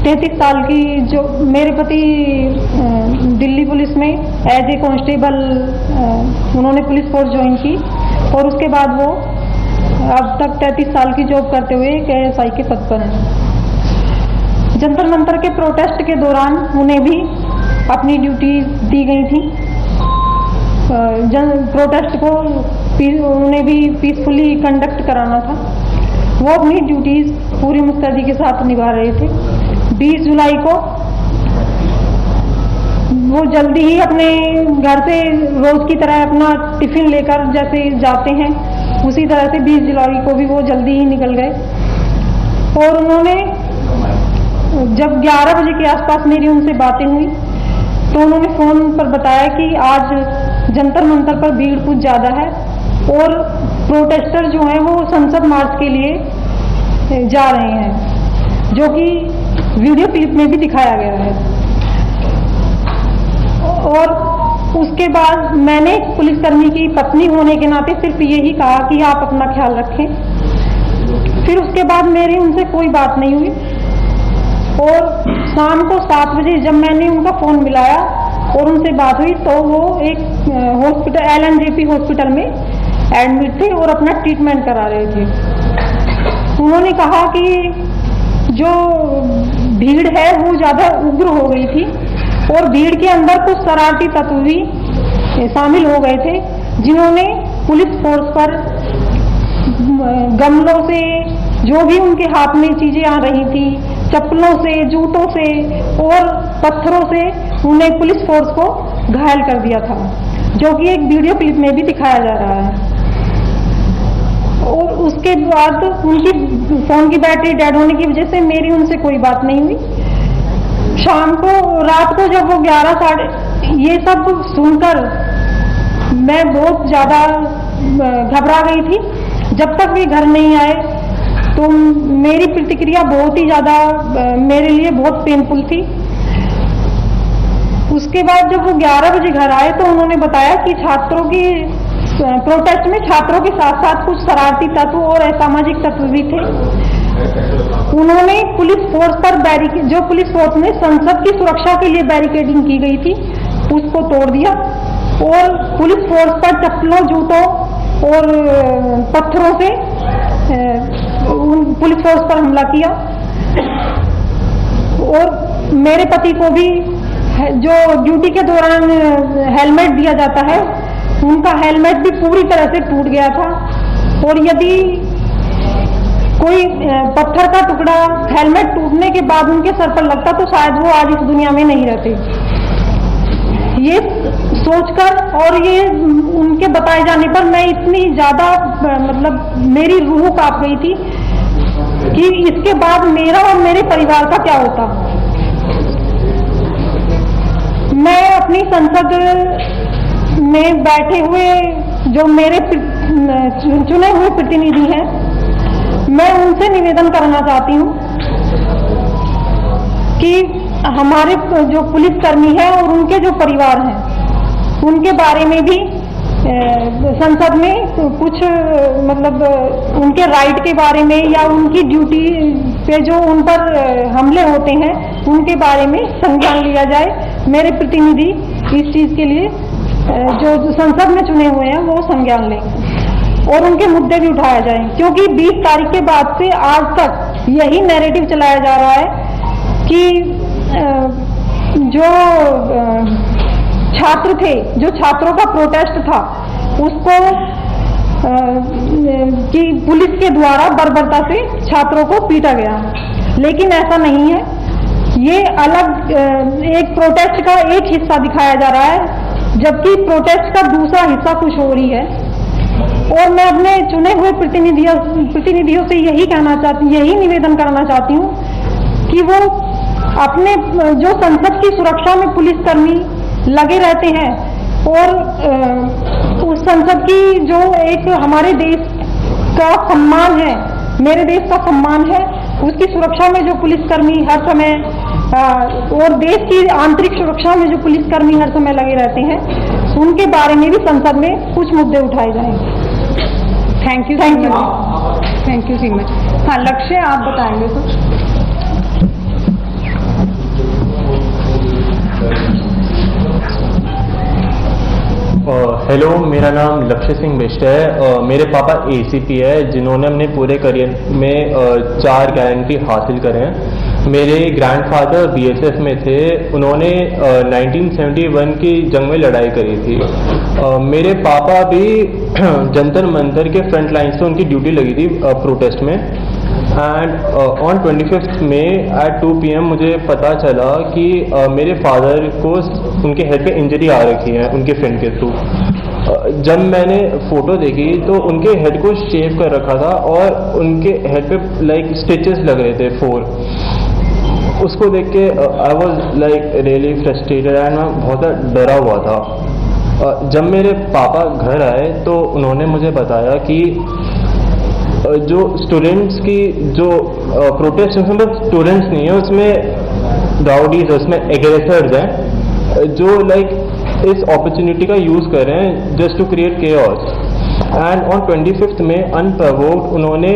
33 साल की जो मेरे पति दिल्ली पुलिस में एज ए कांस्टेबल उन्होंने पुलिस फोर्स ज्वाइन की, और उसके बाद वो अब तक 33 साल की जॉब करते हुए एक ASI के पद पर हैं। जंतर मंतर के प्रोटेस्ट के दौरान उन्हें भी अपनी ड्यूटी दी गई थी। प्रोटेस्ट को उन्हें भी पीसफुली कंडक्ट कराना था। वो अपनी ड्यूटीज पूरी मुस्तैदी के साथ निभा रहे थे। 20 जुलाई को वो जल्दी ही अपने घर से रोज की तरह अपना टिफिन लेकर जैसे जाते हैं, उसी तरह से 20 जुलाई को भी वो जल्दी ही निकल गए। और उन्होंने जब 11 बजे के आसपास मेरी उनसे बातें हुई तो उन्होंने फोन पर बताया कि आज जंतर मंतर पर भीड़ कुछ ज्यादा है और प्रोटेस्टर जो हैं वो संसद मार्च के लिए जा रहे हैं, जो कि वीडियो क्लिप में भी दिखाया गया है। और उसके बाद मैंने पुलिसकर्मी की पत्नी होने के नाते सिर्फ यही कहा कि आप अपना ख्याल रखें। फिर उसके बाद मेरी उनसे कोई बात नहीं हुई। और शाम को 7 बजे जब मैंने उनका फ़ोन मिलाया और उनसे बात हुई तो वो एक हॉस्पिटल LNJP हॉस्पिटल में एडमिट थे और अपना ट्रीटमेंट करा रहे थे। उन्होंने कहा कि जो भीड़ है वो ज़्यादा उग्र हो गई थी और भीड़ के अंदर कुछ शरारती तत्व भी शामिल हो गए थे, जिन्होंने पुलिस फोर्स पर गमलों से, जो भी उनके हाथ में चीजें आ रही थी, चप्पलों से, जूतों से और पत्थरों से उन्हें पुलिस फोर्स को घायल कर दिया था, जो कि एक वीडियो क्लिप में भी दिखाया जा रहा है। और उसके बाद उनकी फोन की बैटरी डेड होने की वजह से मेरी उनसे कोई बात नहीं हुई। शाम को, रात को जब वो 11 साढ़े, ये सब सुनकर मैं बहुत ज़्यादा घबरा गई थी। जब तक वे घर नहीं आए तो मेरी प्रतिक्रिया बहुत ही ज़्यादा मेरे लिए बहुत पेनफुल थी। उसके बाद जब वो 11 बजे घर आए तो उन्होंने बताया कि छात्रों की प्रोटेस्ट में छात्रों के साथ साथ कुछ शरारती तत्व और असामाजिक तत्व भी थे। उन्होंने पुलिस फोर्स पर जो पुलिस फोर्स में संसद की सुरक्षा के लिए बैरिकेडिंग की गई थी उसको तोड़ दिया और पुलिस फोर्स पर चप्पलों, जूतों और पत्थरों से पुलिस फोर्स पर हमला किया। और मेरे पति को भी जो ड्यूटी के दौरान हेलमेट दिया जाता है, उनका हेलमेट भी पूरी तरह से टूट गया था और यदि कोई पत्थर का टुकड़ा हेलमेट टूटने के बाद उनके सर पर लगता तो शायद वो आज इस दुनिया में नहीं रहते। ये सोचकर और ये उनके बताए जाने पर मैं इतनी ज़्यादा मतलब मेरी रूह कांप गई थी कि इसके बाद मेरा और मेरे परिवार का क्या होता। मैं अपनी संसद में बैठे हुए जो मेरे चुने हुए प्रतिनिधि हैं, मैं उनसे निवेदन करना चाहती हूँ कि हमारे जो पुलिसकर्मी है और उनके जो परिवार हैं उनके बारे में भी संसद में कुछ मतलब उनके राइट के बारे में या उनकी ड्यूटी पे जो उन पर हमले होते हैं उनके बारे में संज्ञान लिया जाए। मेरे प्रतिनिधि इस चीज़ के लिए जो संसद में चुने हुए हैं वो संज्ञान लें और उनके मुद्दे भी उठाया जाए, क्योंकि 20 तारीख के बाद से आज तक यही नैरेटिव चलाया जा रहा है कि जो छात्र थे, जो छात्रों का प्रोटेस्ट था उसको कि पुलिस के द्वारा बर्बरता से छात्रों को पीटा गया, लेकिन ऐसा नहीं है। ये अलग एक प्रोटेस्ट का एक हिस्सा दिखाया जा रहा है, जबकि प्रोटेस्ट का दूसरा हिस्सा कुछ हो रही है। और मैं अपने चुने हुए प्रतिनिधियों से यही निवेदन करना चाहती हूँ कि वो अपने जो संसद की सुरक्षा में पुलिसकर्मी लगे रहते हैं और उस संसद की जो एक हमारे देश का सम्मान है, मेरे देश का सम्मान है, उसकी सुरक्षा में जो पुलिसकर्मी हर समय और देश की आंतरिक सुरक्षा में जो पुलिसकर्मी हर समय लगे रहते हैं, उनके बारे में भी संसद में कुछ मुद्दे उठाए जाएंगे। थैंक यू सीमा। हाँ, लक्ष्य आप बताएंगे कुछ? हेलो, मेरा नाम लक्ष्य सिंह बिष्ट है। मेरे पापा ACP है, जिन्होंने अपने पूरे करियर में 4 गारंटी हासिल करे हैं। मेरे ग्रैंडफादर BSF में थे, उन्होंने 1971 की जंग में लड़ाई करी थी। मेरे पापा भी जंतर मंतर के फ्रंट लाइन से उनकी ड्यूटी लगी थी प्रोटेस्ट में। And on 25 May at 2 PM मुझे पता चला कि मेरे फादर को उनके हेड पे इंजरी आ रखी है उनके फ्रेंड के थ्रू। जब मैंने फ़ोटो देखी तो उनके हेड को शेव कर रखा था और उनके हेड पे लाइक स्टिचेस लग रहे थे 4। उसको देख के I was like really frustrated and मैं बहुत डरा हुआ था। जब मेरे पापा घर आए तो उन्होंने मुझे बताया कि जो स्टूडेंट्स की जो प्रोटेस्ट उसमें स्टूडेंट्स नहीं है, उसमें राउडीज, उसमें एग्रेसर्स हैं जो लाइक इस अपॉर्चुनिटी का यूज़ कर रहे हैं just to create chaos. And on 25 May unprovoked उन्होंने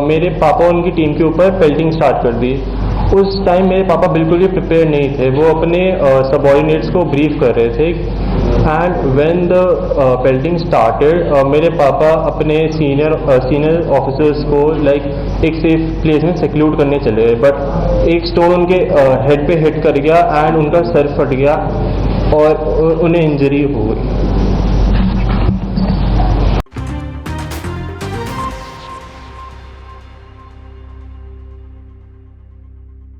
मेरे पापा और उनकी टीम के ऊपर पेल्टिंग स्टार्ट कर दी उस टाइम मेरे पापा बिल्कुल भी प्रिपेयर नहीं थे, वो अपने सबॉर्डिनेट्स को ब्रीफ कर रहे थे and when the pelting started मेरे पापा अपने सीनियर ऑफिसर्स को लाइक एक सेफ प्लेस में सेक्लूड करने चले गए, बट एक स्टोन उनके हेड पे हिट कर गया एंड उनका सर फट गया और उन्हें इंजरी हो गई।